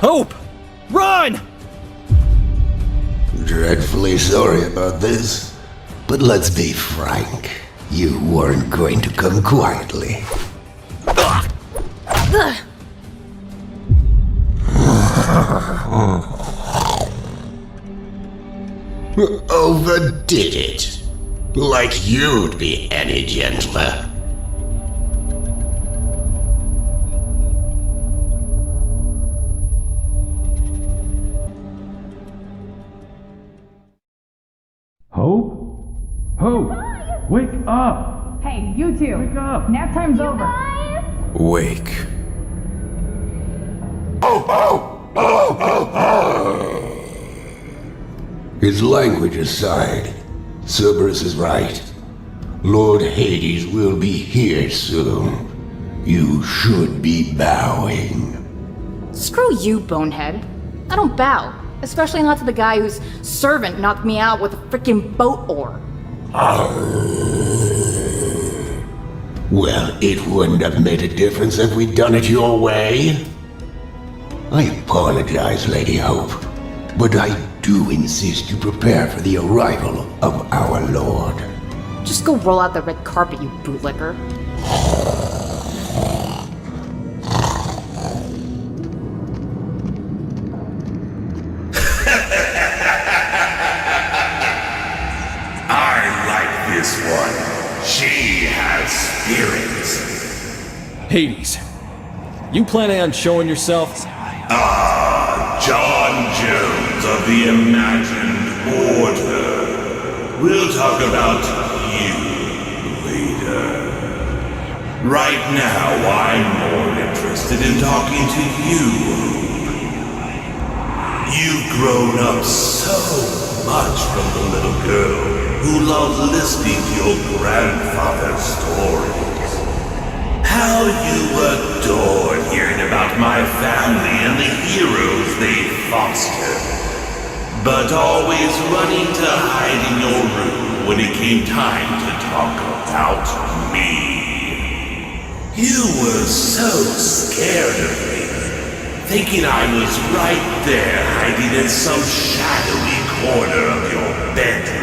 Hope! Run! Dreadfully sorry about this, but let's be frank. You weren't going to come quietly. Overdid it. Like you'd be any gentler. Hope? Hope! Wake up! Hey, you two! Wake up! Nap time's over. Wake. His language aside, Cerberus is right. Lord Hades will be here soon. You should be bowing. Screw you, bonehead. I don't bow. Especially not to the guy whose servant knocked me out with a freaking boat oar. Well, it wouldn't have made a difference if we'd done it your way. I apologize, Lady Hope, but I do insist you prepare for the arrival of our Lord. Just go roll out the red carpet, you bootlicker. This one, she has spirits. Hades, you planning on showing yourself? John Jones of the Imagined Order. We'll talk about you later. Right now, I'm more interested in talking to you. You've grown up so much from the little girl who loved listening to your grandfather's stories. How you adored hearing about my family and the heroes they fostered. But always running to hide in your room when it came time to talk about me. You were so scared of me, thinking I was right there hiding in some shadowy corner of your bedroom.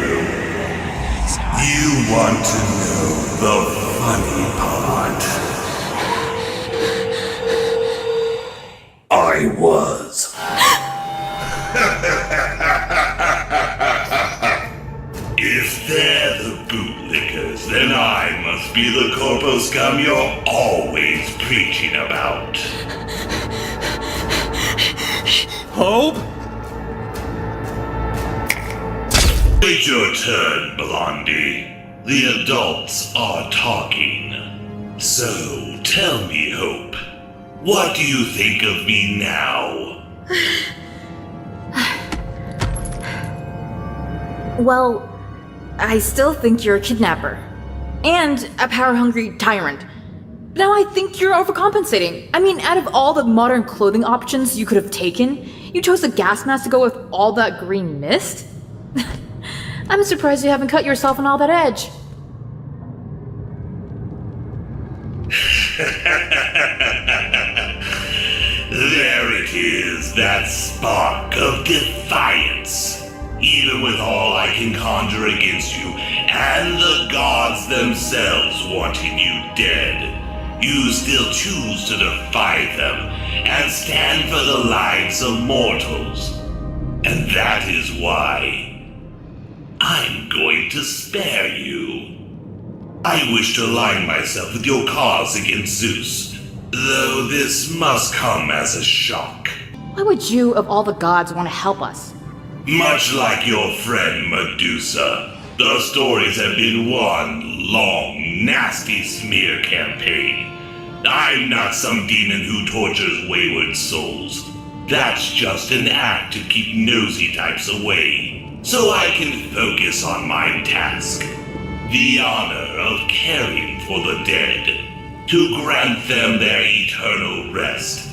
You want to know the funny part? I was. If they're the bootlickers, then I must be the corpo scum you're always preaching about. Hope? It's your turn, Blondie. The adults are talking. So, tell me, Hope, what do you think of me now? Well, I still think you're a kidnapper. And a power-hungry tyrant. Now I think you're overcompensating. I mean, out of all the modern clothing options you could have taken, you chose a gas mask to go with all that green mist? I'm surprised you haven't cut yourself on all that edge. There it is, that spark of defiance. Even with all I can conjure against you, and the gods themselves wanting you dead, you still choose to defy them and stand for the lives of mortals. And that is why I'm going to spare you. I wish to align myself with your cause against Zeus, though this must come as a shock. Why would you, of all the gods, want to help us? Much like your friend Medusa, the stories have been one long, nasty smear campaign. I'm not some demon who tortures wayward souls. That's just an act to keep nosy types away, so I can focus on my task. The honor of caring for the dead, to grant them their eternal rest.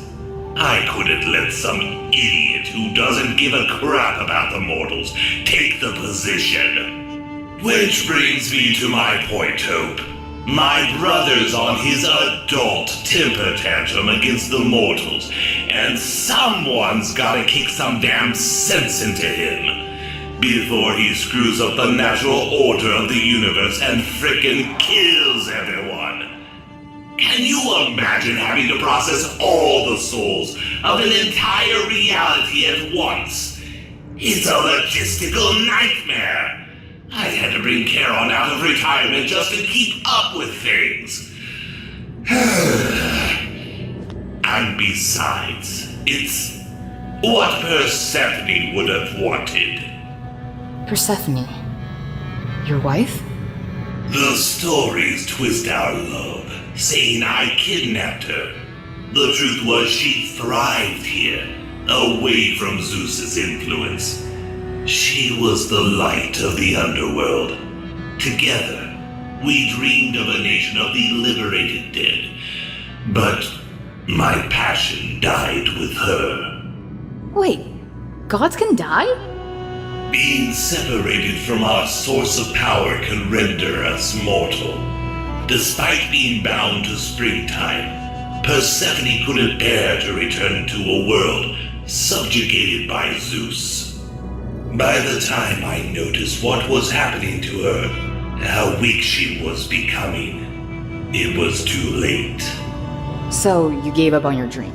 I couldn't let some idiot who doesn't give a crap about the mortals take the position. Which brings me to my point, Hope. My brother's on his adult temper tantrum against the mortals, and someone's gotta kick some damn sense into him before he screws up the natural order of the universe and frickin' kills everyone. Can you imagine having to process all the souls of an entire reality at once? It's a logistical nightmare. I've had to bring Charon out of retirement just to keep up with things. And besides, it's what Persephone would have wanted. Persephone? Your wife? The stories twist our love, saying I kidnapped her. The truth was she thrived here, away from Zeus's influence. She was the light of the underworld. Together, we dreamed of a nation of the liberated dead. But my passion died with her. Wait, gods can die? Being separated from our source of power can render us mortal. Despite being bound to springtime, Persephone couldn't bear to return to a world subjugated by Zeus. By the time I noticed what was happening to her, how weak she was becoming, it was too late. So you gave up on your dream?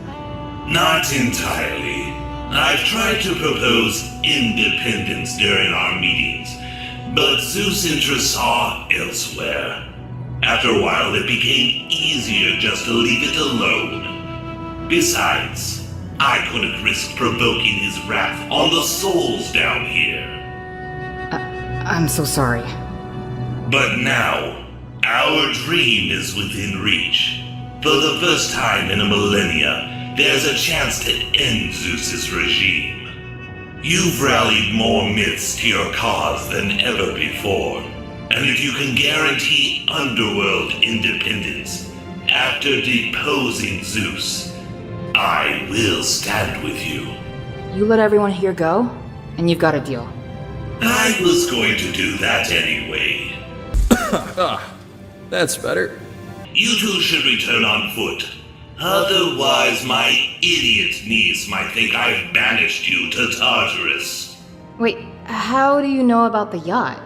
Not entirely. I've tried to propose independence during our meetings, but Zeus' interests are elsewhere. After a while, it became easier just to leave it alone. Besides, I couldn't risk provoking his wrath on the souls down here. I'm so sorry. But now, our dream is within reach. For the first time in a millennia, there's a chance to end Zeus's regime. You've rallied more myths to your cause than ever before. And if you can guarantee underworld independence after deposing Zeus, I will stand with you. You let everyone here go, and you've got a deal. I was going to do that anyway. That's better. You two should return on foot. Otherwise, my idiot niece might think I've banished you to Tartarus. Wait, how do you know about the yacht?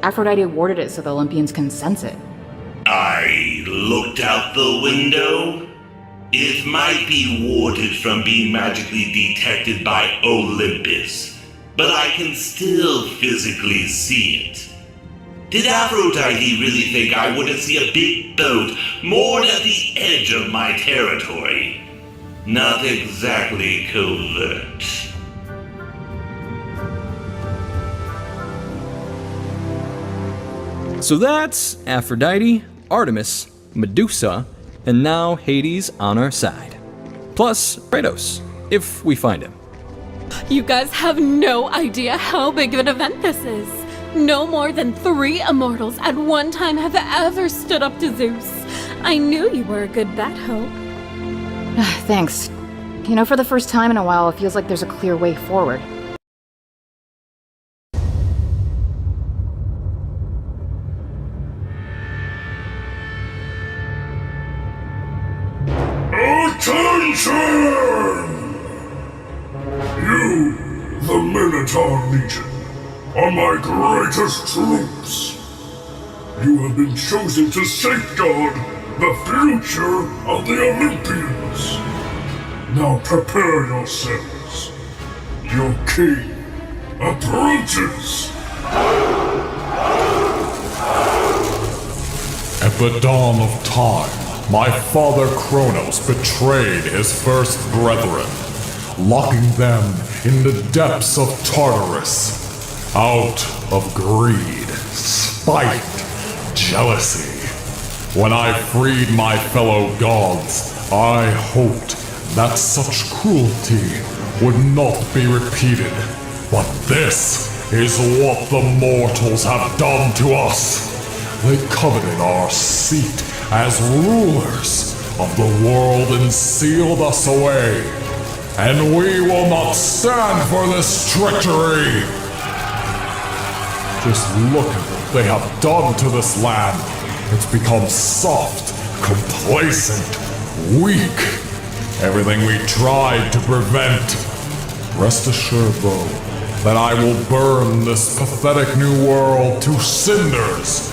Aphrodite awarded it so the Olympians can sense it. I looked out the window. It might be warded from being magically detected by Olympus, but I can still physically see it. Did Aphrodite really think I wouldn't see a big boat moored at the edge of my territory? Not exactly covert. So that's Aphrodite, Artemis, Medusa, and now Hades on our side. Plus Kratos, if we find him. You guys have no idea how big of an event this is. No more than 3 immortals at one time have ever stood up to Zeus. I knew you were a good bet, Hope. Thanks. You know, for the first time in a while, it feels like there's a clear way forward. Attention! You, the Minotaur Legion, are my greatest troops. You have been chosen to safeguard the future of the Olympians. Now prepare yourselves. Your king approaches. At the dawn of time, my father Kronos betrayed his first brethren, locking them in the depths of Tartarus, out of greed, spite, jealousy. When I freed my fellow gods, I hoped that such cruelty would not be repeated. But this is what the mortals have done to us. They coveted our seat as rulers of the world and sealed us away. And we will not stand for this treachery. Just look at what they have done to this land. It's become soft, complacent, weak. Everything we tried to prevent. Rest assured, though, that I will burn this pathetic new world to cinders,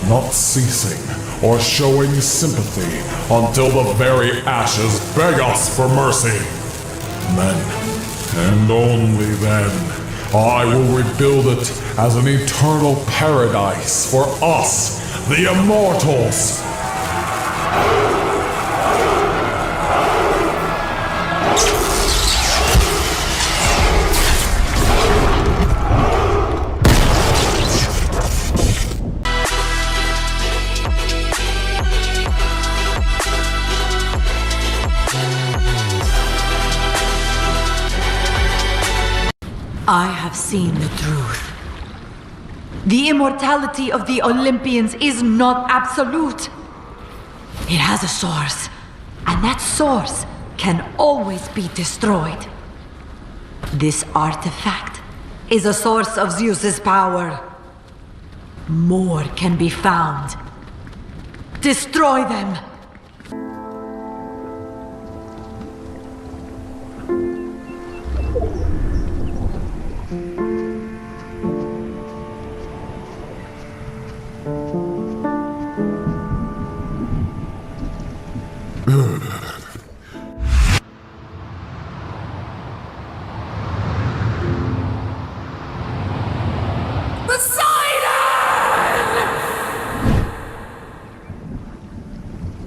not ceasing or showing sympathy until the very ashes beg us for mercy. Then, and only then, I will rebuild it as an eternal paradise for us, the Immortals. I have seen the truth. The immortality of the Olympians is not absolute. It has a source, and that source can always be destroyed. This artifact is a source of Zeus's power. More can be found. Destroy them!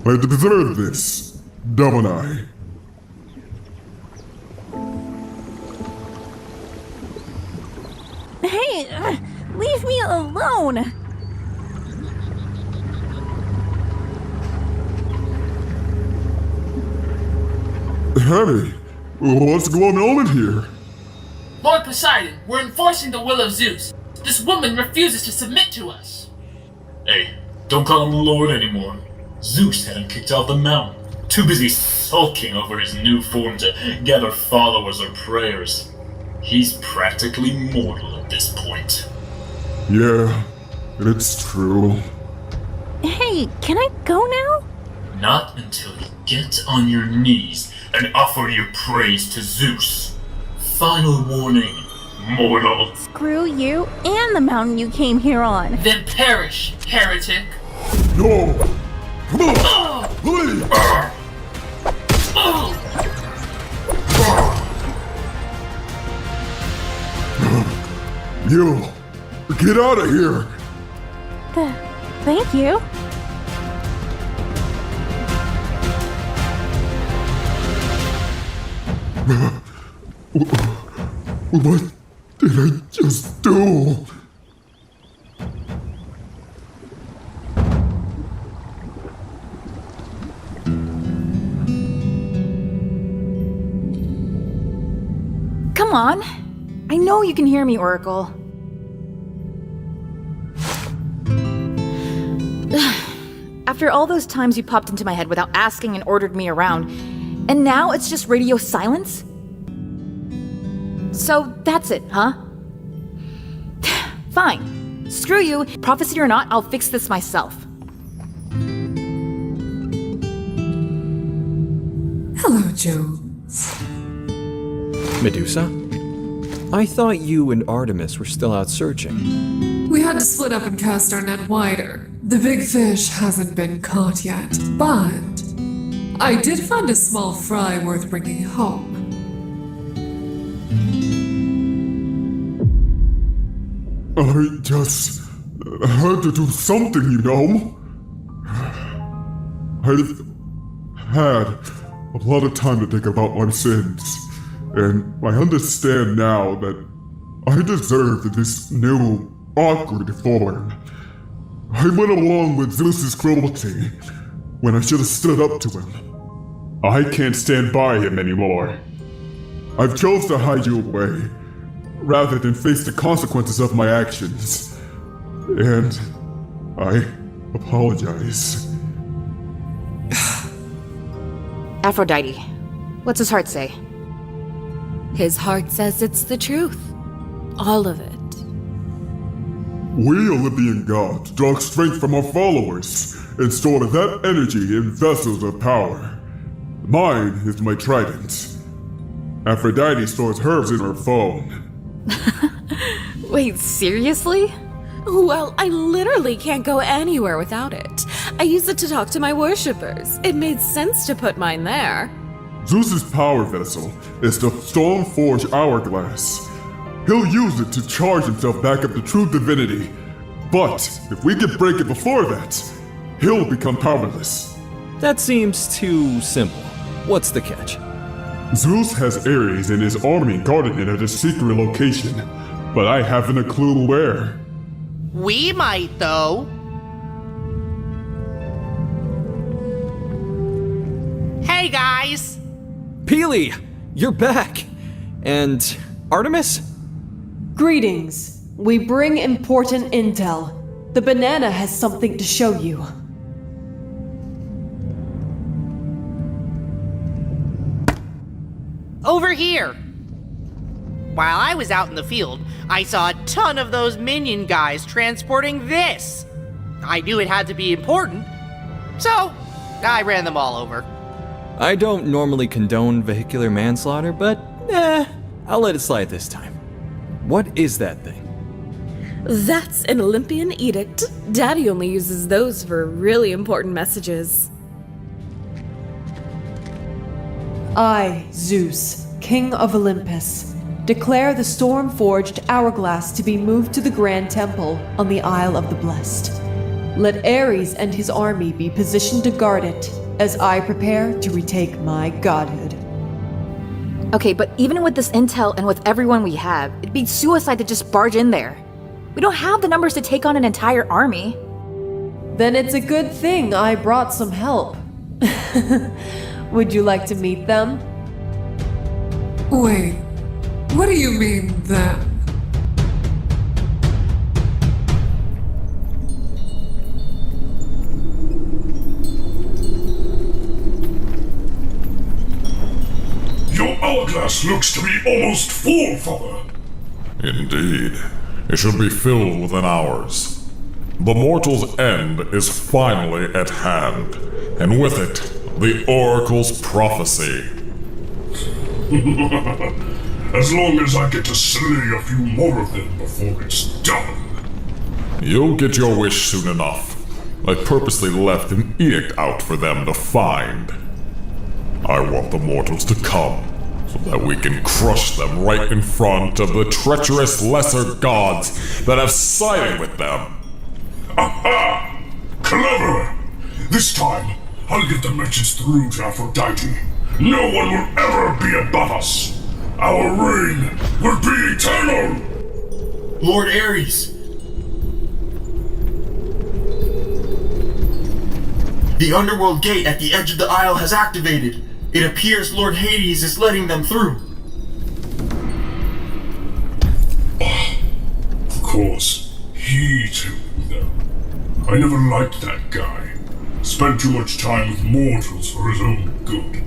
I deserve this, don't I? Hey, leave me alone! Henny, what's going on in here? Lord Poseidon, we're enforcing the will of Zeus. This woman refuses to submit to us. Hey, don't call him Lord anymore. Zeus had him kicked off the mountain. Too busy sulking over his new form to gather followers or prayers. He's practically mortal at this point. Yeah, it's true. Hey, can I go now? Not until you get on your knees and offer your praise to Zeus. Final warning, mortal. Screw you and the mountain you came here on. Then perish, heretic. No! You, get out of here! Thank you. What did I just do? Come on. I know you can hear me, Oracle. After all those times you popped into my head without asking and ordered me around, and now it's just radio silence? So that's it, huh? Fine. Screw you. Prophecy or not, I'll fix this myself. Hello, Jones. Medusa? I thought you and Artemis were still out searching. We had to split up and cast our net wider. The big fish hasn't been caught yet, but I did find a small fry worth bringing home. I just had to do something, you know? I've had a lot of time to think about my sins, and I understand now that I deserved this new, awkward form. I went along with Zeus's cruelty when I should have stood up to him. I can't stand by him anymore. I've chose to hide you away, rather than face the consequences of my actions. And I apologize. Aphrodite, what's his heart say? His heart says it's the truth. All of it. We Olympian gods draw strength from our followers and store that energy in vessels of power. Mine is my trident. Aphrodite stores hers in her phone. Wait, seriously? Well, I literally can't go anywhere without it. I use it to talk to my worshippers. It made sense to put mine there. Zeus's power vessel is the stone-forged hourglass. He'll use it to charge himself back up to true divinity. But if we can break it before that, he'll become powerless. That seems too simple. What's the catch? Zeus has Ares and his army guarding it at a secret location, but I haven't a clue where. We might, though. Hey, guys! Peely, you're back! And Artemis? Greetings. We bring important intel. The banana has something to show you. Over here! While I was out in the field, I saw a ton of those minion guys transporting this. I knew it had to be important, so I ran them all over. I don't normally condone vehicular manslaughter, but I'll let it slide this time. What is that thing? That's an Olympian edict. Daddy only uses those for really important messages. I, Zeus, King of Olympus, declare the storm-forged hourglass to be moved to the Grand Temple on the Isle of the Blessed. Let Ares and his army be positioned to guard it as I prepare to retake my godhood. Okay, but even with this intel and with everyone we have, it'd be suicide to just barge in there. We don't have the numbers to take on an entire army. Then it's a good thing I brought some help. Would you like to meet them? Wait, what do you mean, them? Your hourglass looks to be almost full, Father. Indeed. It should be filled within hours. The mortal's end is finally at hand, and with it, the Oracle's prophecy. As long as I get to slay a few more of them before it's done. You'll get your wish soon enough. I purposely left an edict out for them to find. I want the mortals to come, so that we can crush them right in front of the treacherous lesser gods that have sided with them. Aha! Clever! This time, I'll get the message through to Aphrodite. No one will ever be above us. Our reign will be eternal! Lord Ares! The underworld gate at the edge of the isle has activated. It appears Lord Hades is letting them through. Of course, he too, though. I never liked that guy. spent too much time with mortals for his own good.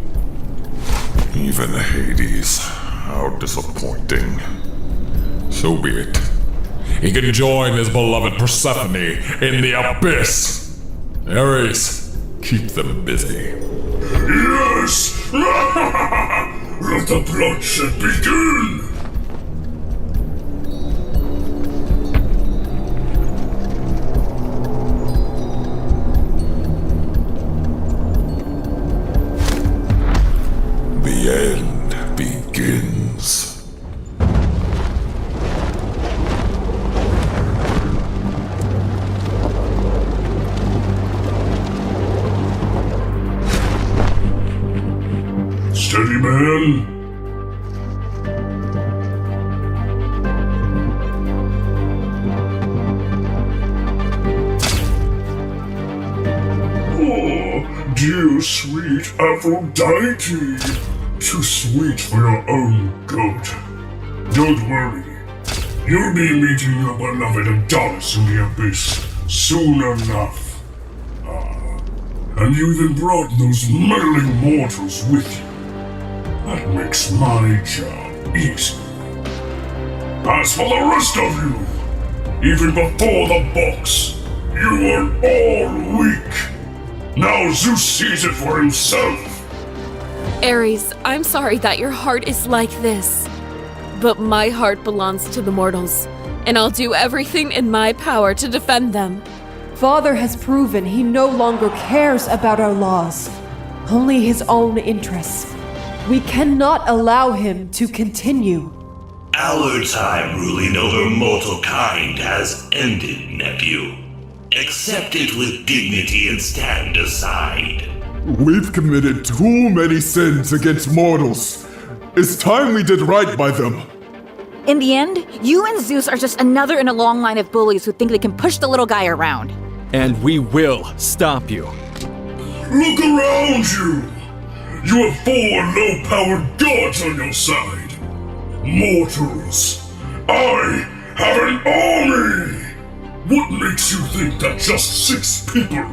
Even Hades. How disappointing. So be it. He can join his beloved Persephone in the abyss. Ares, keep them busy. Yes! Let the bloodshed begin! The end begins. Steady, man. Oh, dear sweet Aphrodite. Too sweet for your own good. Don't worry. You'll be meeting your beloved Adonis in the abyss soon enough. And you even brought those meddling mortals with you. That makes my job easy. As for the rest of you, even before the box, you were all weak. Now Zeus sees it for himself. Ares, I'm sorry that your heart is like this. But my heart belongs to the mortals, and I'll do everything in my power to defend them. Father has proven he no longer cares about our laws, only his own interests. We cannot allow him to continue. Our time ruling over mortal kind has ended, nephew. Accept it with dignity and stand aside. We've committed too many sins against mortals. It's time we did right by them. In the end, you and Zeus are just another in a long line of bullies who think they can push the little guy around. And we will stop you. Look around you! You have 4 low-powered gods on your side. Mortals. I have an army! What makes you think that just 6 people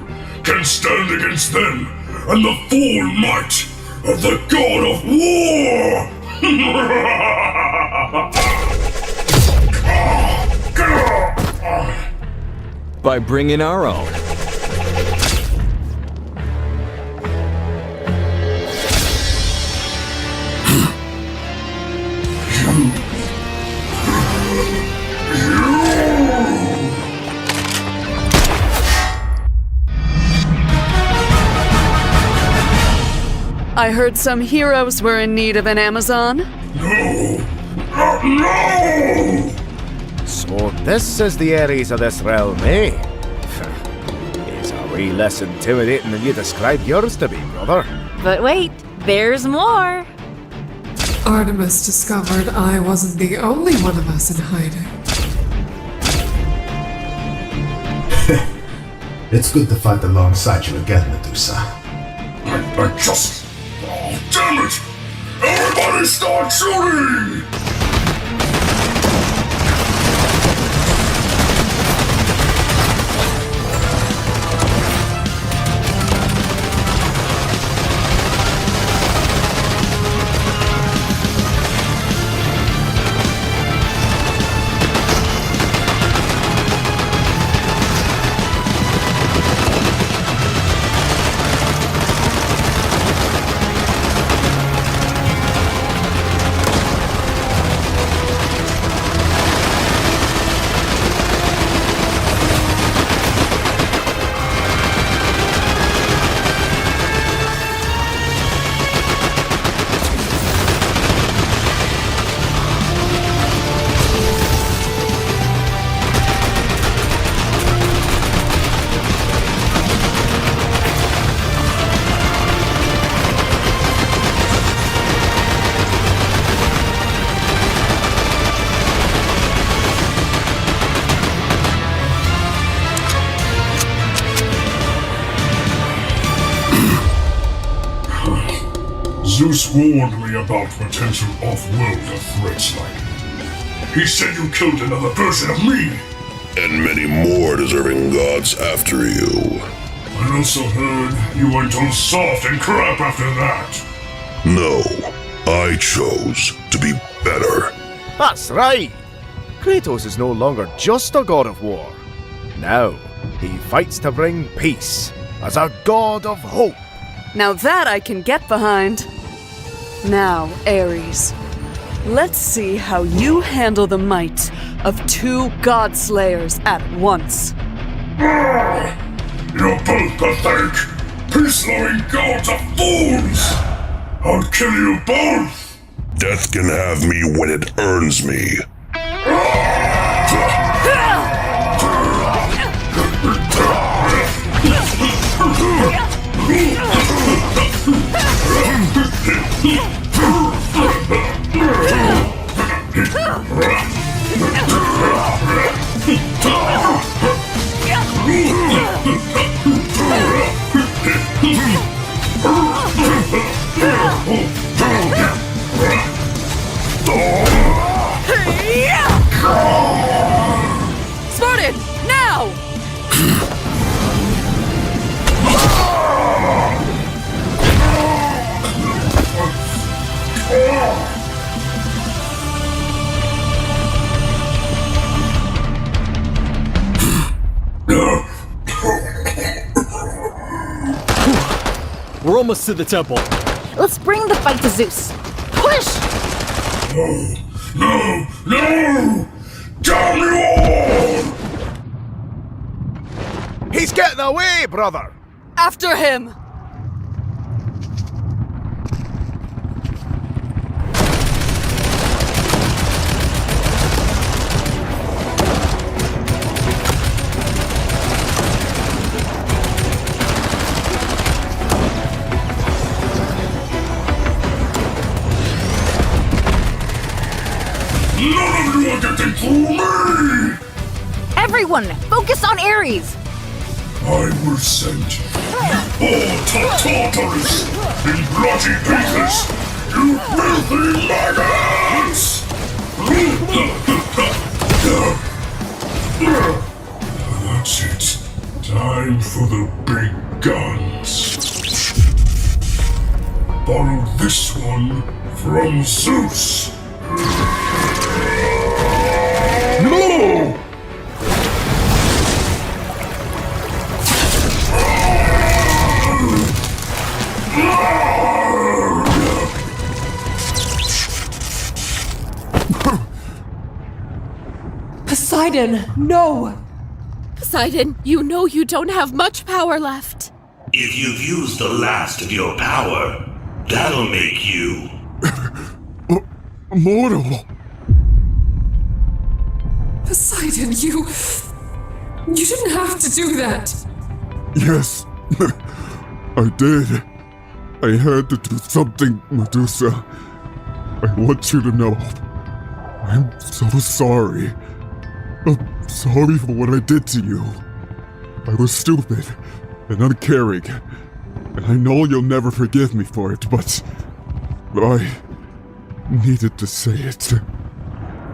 can stand against them and the full might of the god of war? By bringing our own. I heard some heroes were in need of an Amazon. No! No! So this is the Ares of this realm, eh? He's a wee less intimidating than you described yours to be, brother. But wait, there's more. Artemis discovered I wasn't the only one of us in hiding. It's good to fight alongside you again, Medusa. I just... Oh, damn it! Everybody start shooting! Zeus warned me about potential off-worlder threats like you. He said you killed another version of me! And many more deserving gods after you. I also heard you went all soft and crap after that. No, I chose to be better. That's right! Kratos is no longer just a god of war. Now, he fights to bring peace as a god of hope. Now that I can get behind. Now, Ares, let's see how you handle the might of two god slayers at once. You're both pathetic! Peace-loving gods are fools! I'll kill you both! Death can have me when it earns me. Spartan, now! We're almost to the temple. Let's bring the fight to Zeus. Push! No! No! Damn you all! He's getting away, brother! After him! None of you are getting through me! Everyone, focus on Ares! I will send all Tartarus in bloody pieces, you filthy maggots! That's it. Time for the big guns. Borrow this one from Zeus. No! Poseidon, no! Poseidon, you know you don't have much power left. If you've used the last of your power, that'll make you... Mortal! Poseidon, you didn't have to do that! Yes, I did. I had to do something, Medusa. I want you to know. I'm so sorry. I'm sorry for what I did to you. I was stupid and uncaring, and I know you'll never forgive me for it, but I needed to say it.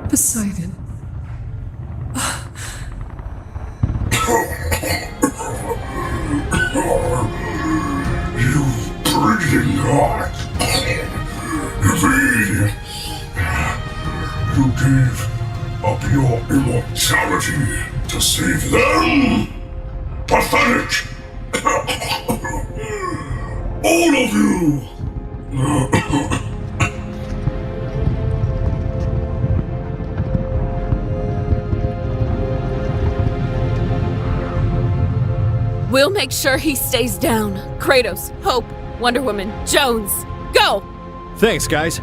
Poseidon. You breathing heart. Indeed. You gave up your immortality to save them? Pathetic! All of you! We'll make sure he stays down. Kratos, Hope, Wonder Woman, Jones, go! Thanks, guys.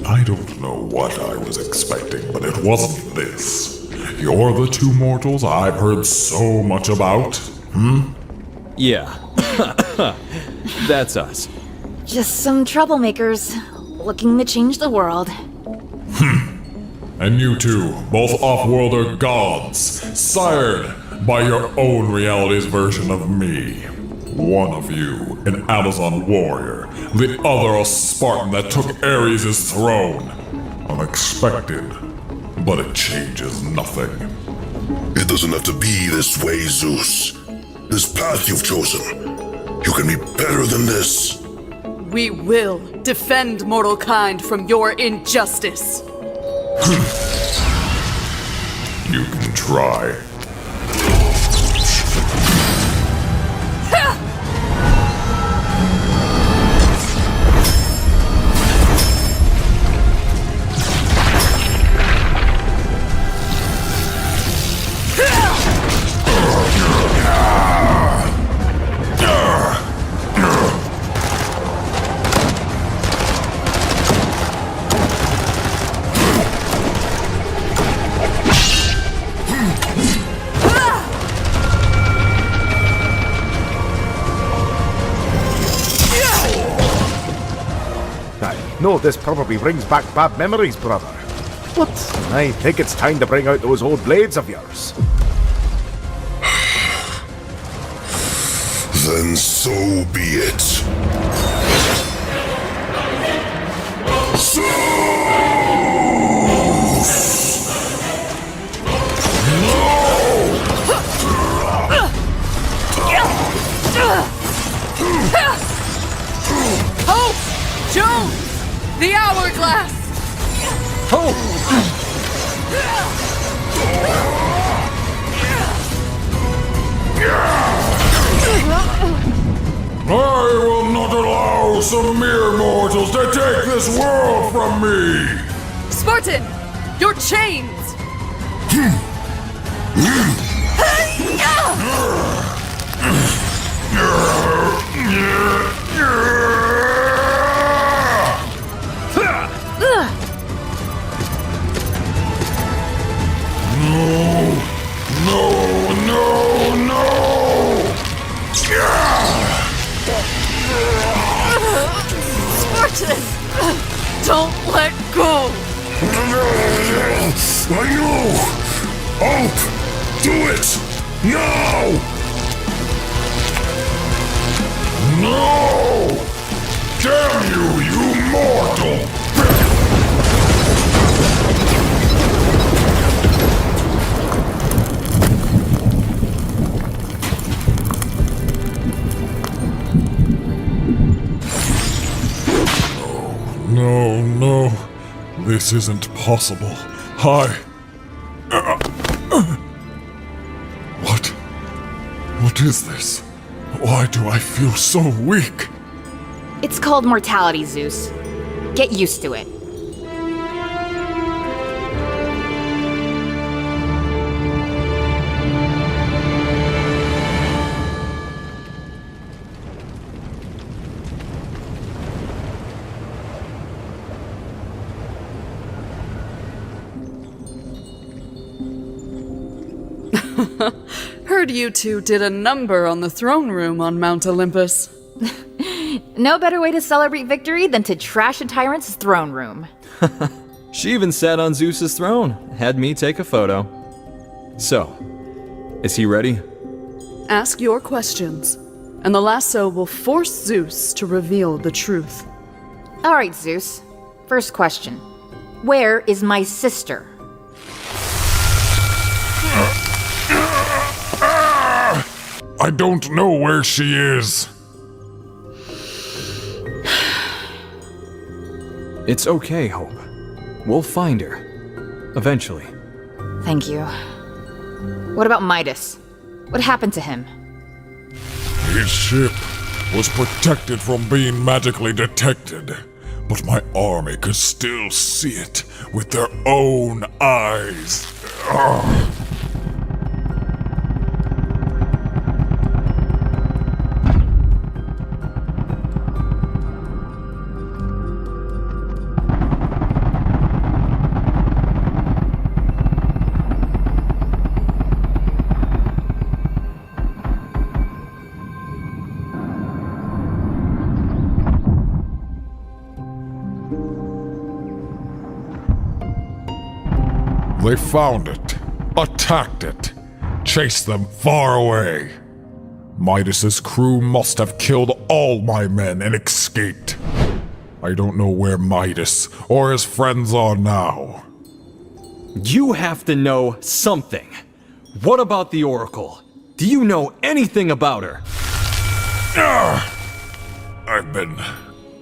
I don't know what I was expecting, but it wasn't this. You're the two mortals I've heard so much about, Yeah. That's us. Just some troublemakers looking to change the world. And you two, both off-worlder gods, sired by your own reality's version of me. One of you, an Amazon warrior, the other a Spartan that took Ares' throne. Unexpected, but it changes nothing. It doesn't have to be this way, Zeus. This path you've chosen, you can be better than this. We will defend mortal kind from your injustice. You can try. No, this probably brings back bad memories, brother. But I think it's time to bring out those old blades of yours. Then so be it. Zeus! Hope! Jones! The hourglass! Hope! I will not allow some mere mortals to take this world from me! Spartan! Your chains! Spartan! Don't let go! I know! Hope! Do it! Now! No! Damn you, you mortal! No, this isn't possible. What is this? Why do I feel so weak? It's called mortality, Zeus. Get used to it. Heard you two did a number on the throne room on Mount Olympus. No better way to celebrate victory than to trash a tyrant's throne room. She even sat on Zeus's throne, had me take a photo. So, is he ready? Ask your questions, and the lasso will force Zeus to reveal the truth. All right, Zeus. First question. Where is my sister? I don't know where she is. It's okay, Hope. We'll find her. Eventually. Thank you. What about Midas? What happened to him? His ship was protected from being magically detected, but my army could still see it with their own eyes. Ugh. They found it, attacked it, chased them far away. Midas's crew must have killed all my men and escaped. I don't know where Midas or his friends are now. You have to know something. What about the Oracle? Do you know anything about her? I've been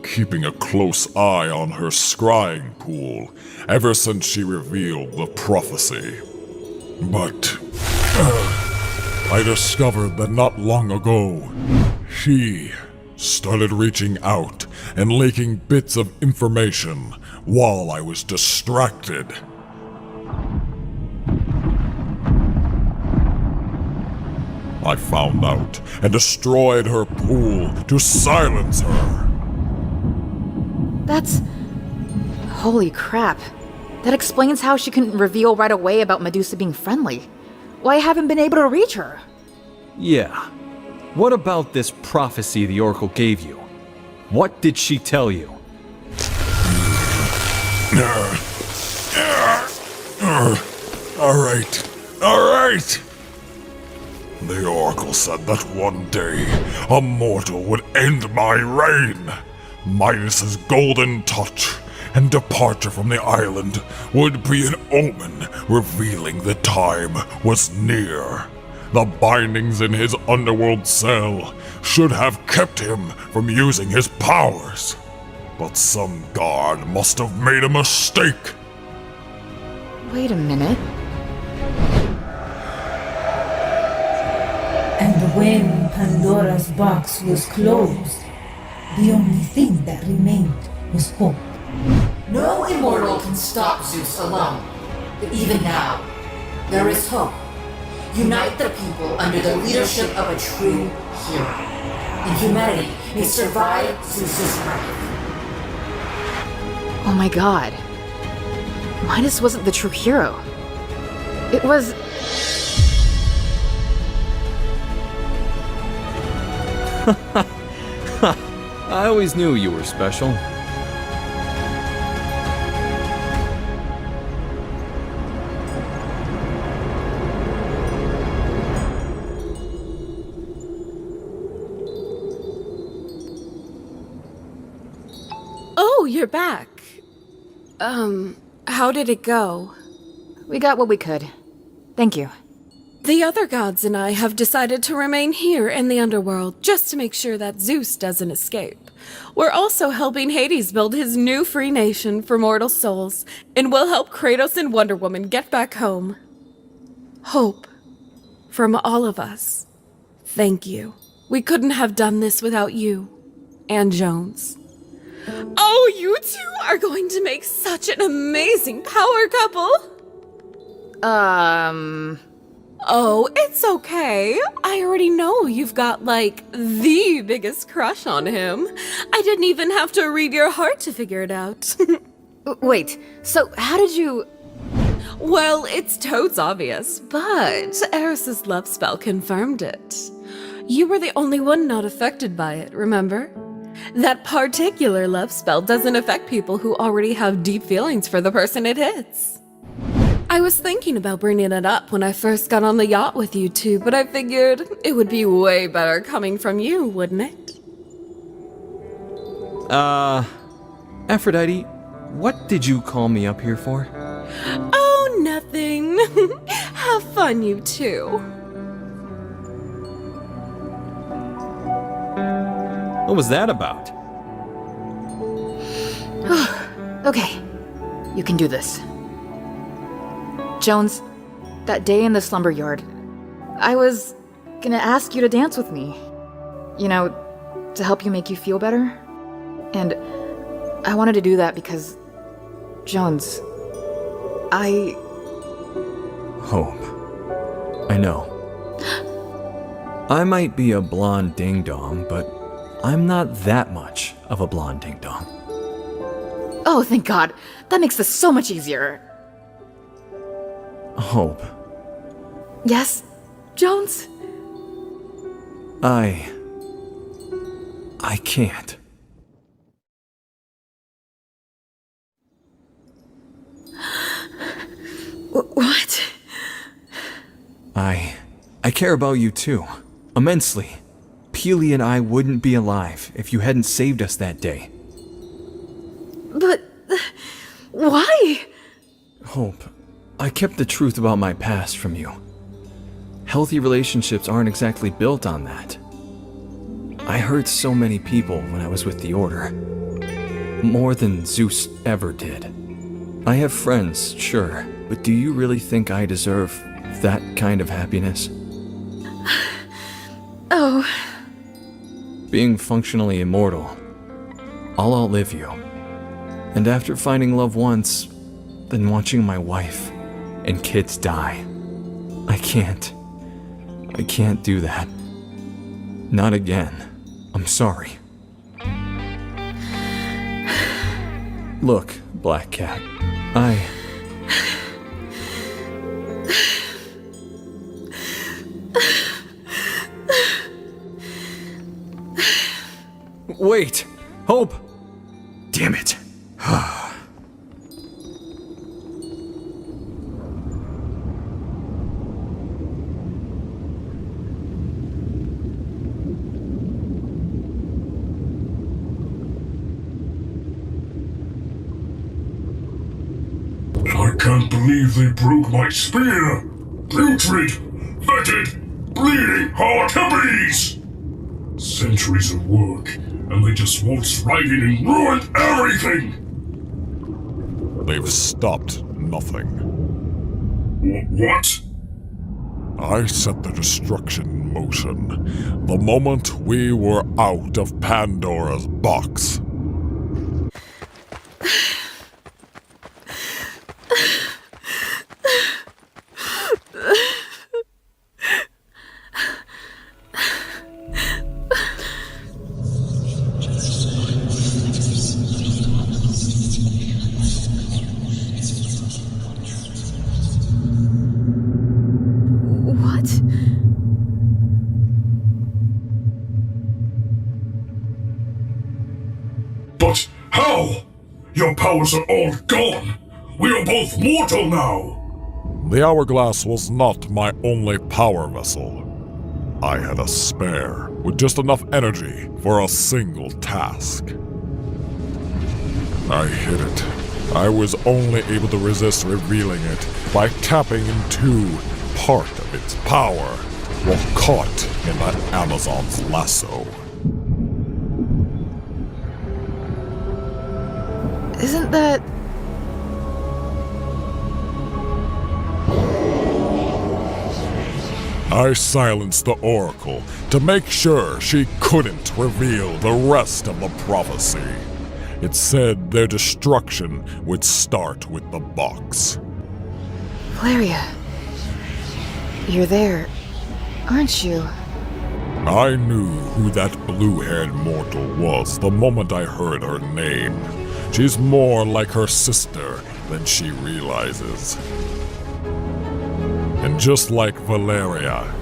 keeping a close eye on her scrying pool ever since she revealed the prophecy. But I discovered that not long ago, she started reaching out and leaking bits of information while I was distracted. I found out and destroyed her pool to silence her. That's... Holy crap. That explains how she couldn't reveal right away about Medusa being friendly. Why I haven't been able to reach her? Yeah. What about this prophecy the Oracle gave you? What did she tell you? Alright. The Oracle said that one day, a mortal would end my reign. Midas's golden touch and departure from the island would be an omen revealing the time was near. The bindings in his underworld cell should have kept him from using his powers. But some guard must have made a mistake. Wait a minute. And when Pandora's box was closed, the only thing that remained was hope. No immortal can stop Zeus alone. But even now, there is hope. Unite the people under the leadership of a true hero. And humanity may survive Zeus's wrath. Oh my god. Midas wasn't the true hero. It was... I always knew you were special. Oh, you're back. How did it go? We got what we could. Thank you. The other gods and I have decided to remain here in the underworld just to make sure that Zeus doesn't escape. We're also helping Hades build his new free nation for mortal souls, and we'll help Kratos and Wonder Woman get back home. Hope. From all of us. Thank you. We couldn't have done this without you. And Jones. Oh, you two are going to make such an amazing power couple! Oh, it's okay. I already know you've got, like, the biggest crush on him. I didn't even have to read your heart to figure it out. Wait, so how did you... Well, it's totes obvious, but Eris's love spell confirmed it. You were the only one not affected by it, remember? That particular love spell doesn't affect people who already have deep feelings for the person it hits. I was thinking about bringing it up when I first got on the yacht with you two, but I figured it would be way better coming from you, wouldn't it? Aphrodite, what did you call me up here for? Oh, nothing. Have fun, you two. What was that about? Okay, you can do this. Jones, that day in the slumber yard, I was gonna ask you to dance with me. You know, to help you make you feel better. And I wanted to do that because, Jones, Hope. I know. I might be a blonde ding-dong, but I'm not that much of a blonde ding-dong. Oh, thank God. That makes this so much easier. Hope. Yes, Jones? I can't. I care about you too, immensely. Peely and I wouldn't be alive if you hadn't saved us that day. But... why? Hope, I kept the truth about my past from you. Healthy relationships aren't exactly built on that. I hurt so many people when I was with the Order. More than Zeus ever did. I have friends, sure, but do you really think I deserve that kind of happiness? Oh. Being functionally immortal, I'll outlive you. And after finding love once, then watching my wife and kids die, I can't do that. Not again. I'm sorry. Look, Black Cat, Wait! Hope! Damn it. I can't believe they broke my spear! Putrid, fetid, bleeding hard hippies! Centuries of work, and they just waltzed right in and ruined everything! They've stopped nothing. What? I set the destruction in motion the moment we were out of Pandora's box. But how? Your powers are all gone! We are both mortal now! The hourglass was not my only power vessel. I had a spare, with just enough energy for a single task. I hid it. I was only able to resist revealing it by tapping into part of its power while caught in that Amazon's lasso. Isn't that... I silenced the Oracle to make sure she couldn't reveal the rest of the prophecy. It said their destruction would start with the box. Valeria. You're there, aren't you? I knew who that blue-haired mortal was the moment I heard her name. She's more like her sister than she realizes. And just like Valeria,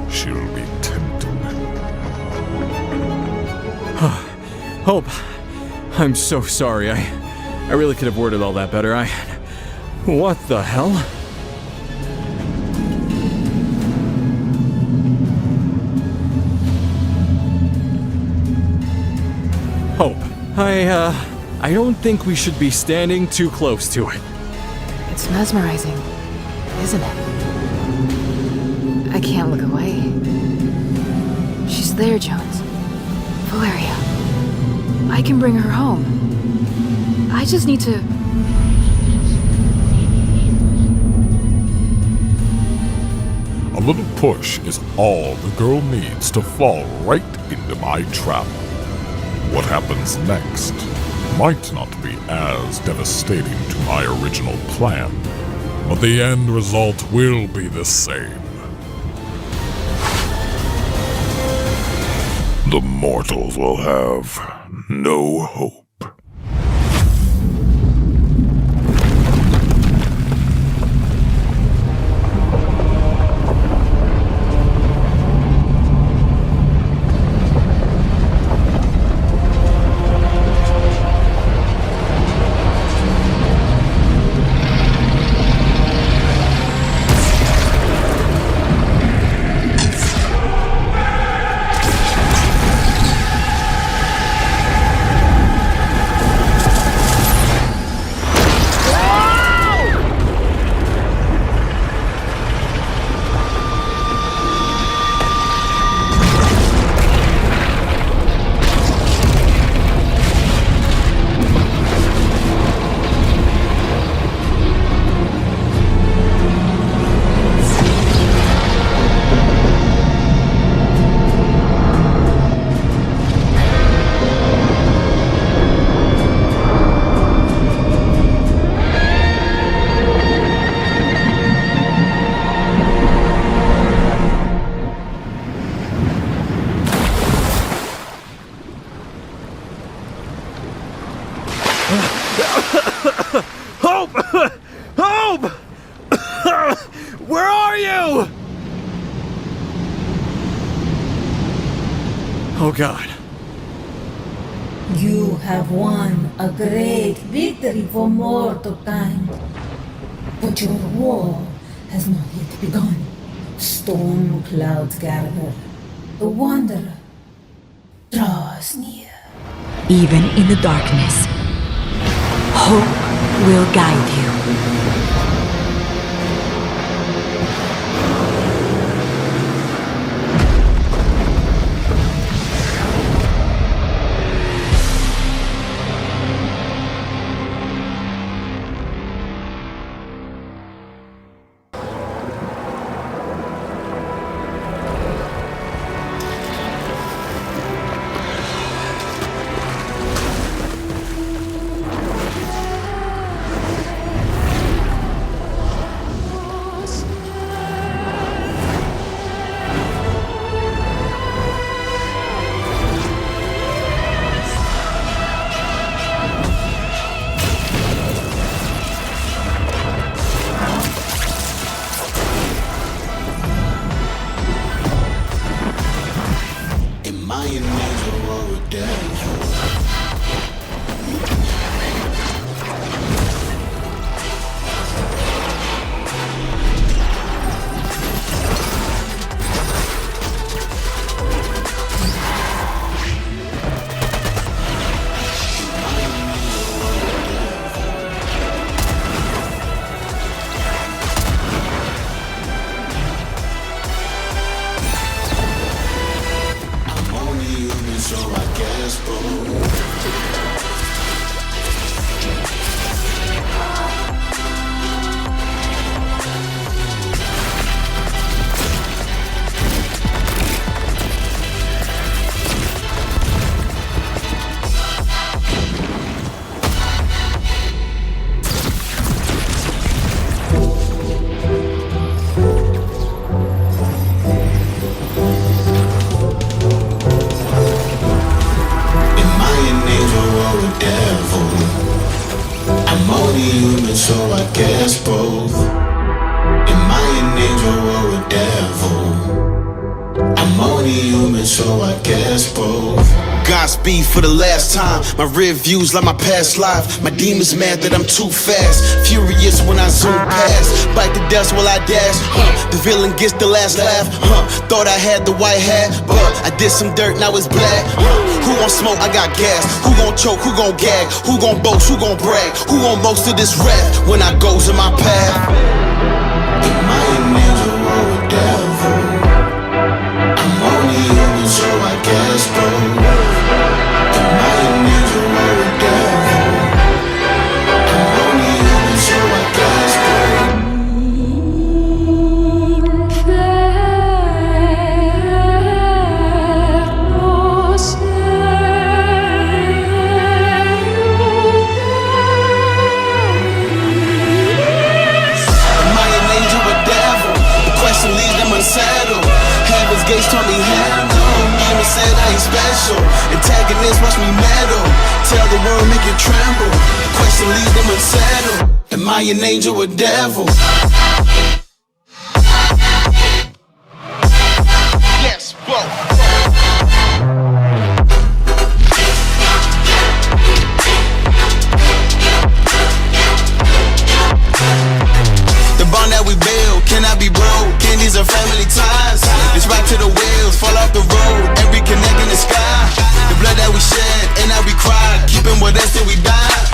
she'll be tempting. Hope, I'm so sorry. I really could have worded all that better. What the hell? Hope, I don't think we should be standing too close to it. It's mesmerizing, isn't it? I can't look away. She's there, Jones. Valeria. I can bring her home. I just need to... A little push is all the girl needs to fall right into my trap. What happens next might not be as devastating to my original plan, but the end result will be the same. The mortals will have no hope. Oh God. You have won a great victory for mortal kind. But your war has not yet begun. Storm clouds gather. The wanderer draws near. Even in the darkness, hope will guide you. So I guess both. Am I an angel or a devil? I'm only human, so I guess both. Godspeed for the last time. My rear views like my past life. My demons mad that I'm too fast. Furious when I zoom past. Bite the dust while I dash. The villain gets the last laugh. Thought I had the white hat, but I did some dirt, now it's black. Who gon' smoke? I got gas. Who gon' choke? Who gon' gag? Who gon' boast? Who gon' brag? Who on most of this rap when I goes in my path? Am I an angel or a devil? I'm only human, so I guess both. Am I an angel or a devil? I'm only human, so I guess both. Heaven's gates told me hell no. Demon said I ain't special. Antagonists watch me meddle. Tell the world, make it tremble. Question leaves them unsettled. Am I an angel or devil? Yes, both. The bond that we build cannot be broke. These are family ties. It's right to the wheels, fall off the road. Every connect in the sky. The blood that we shed and that we cried. Keeping with us till we died.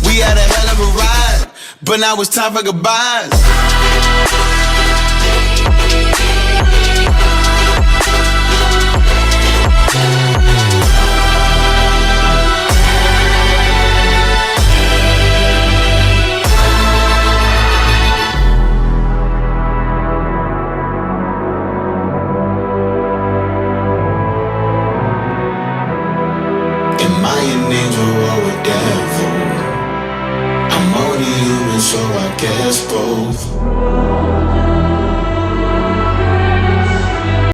We had a hell of a ride, but now it's time for goodbyes. Am I an angel or a devil? I'm only human, so I guess both.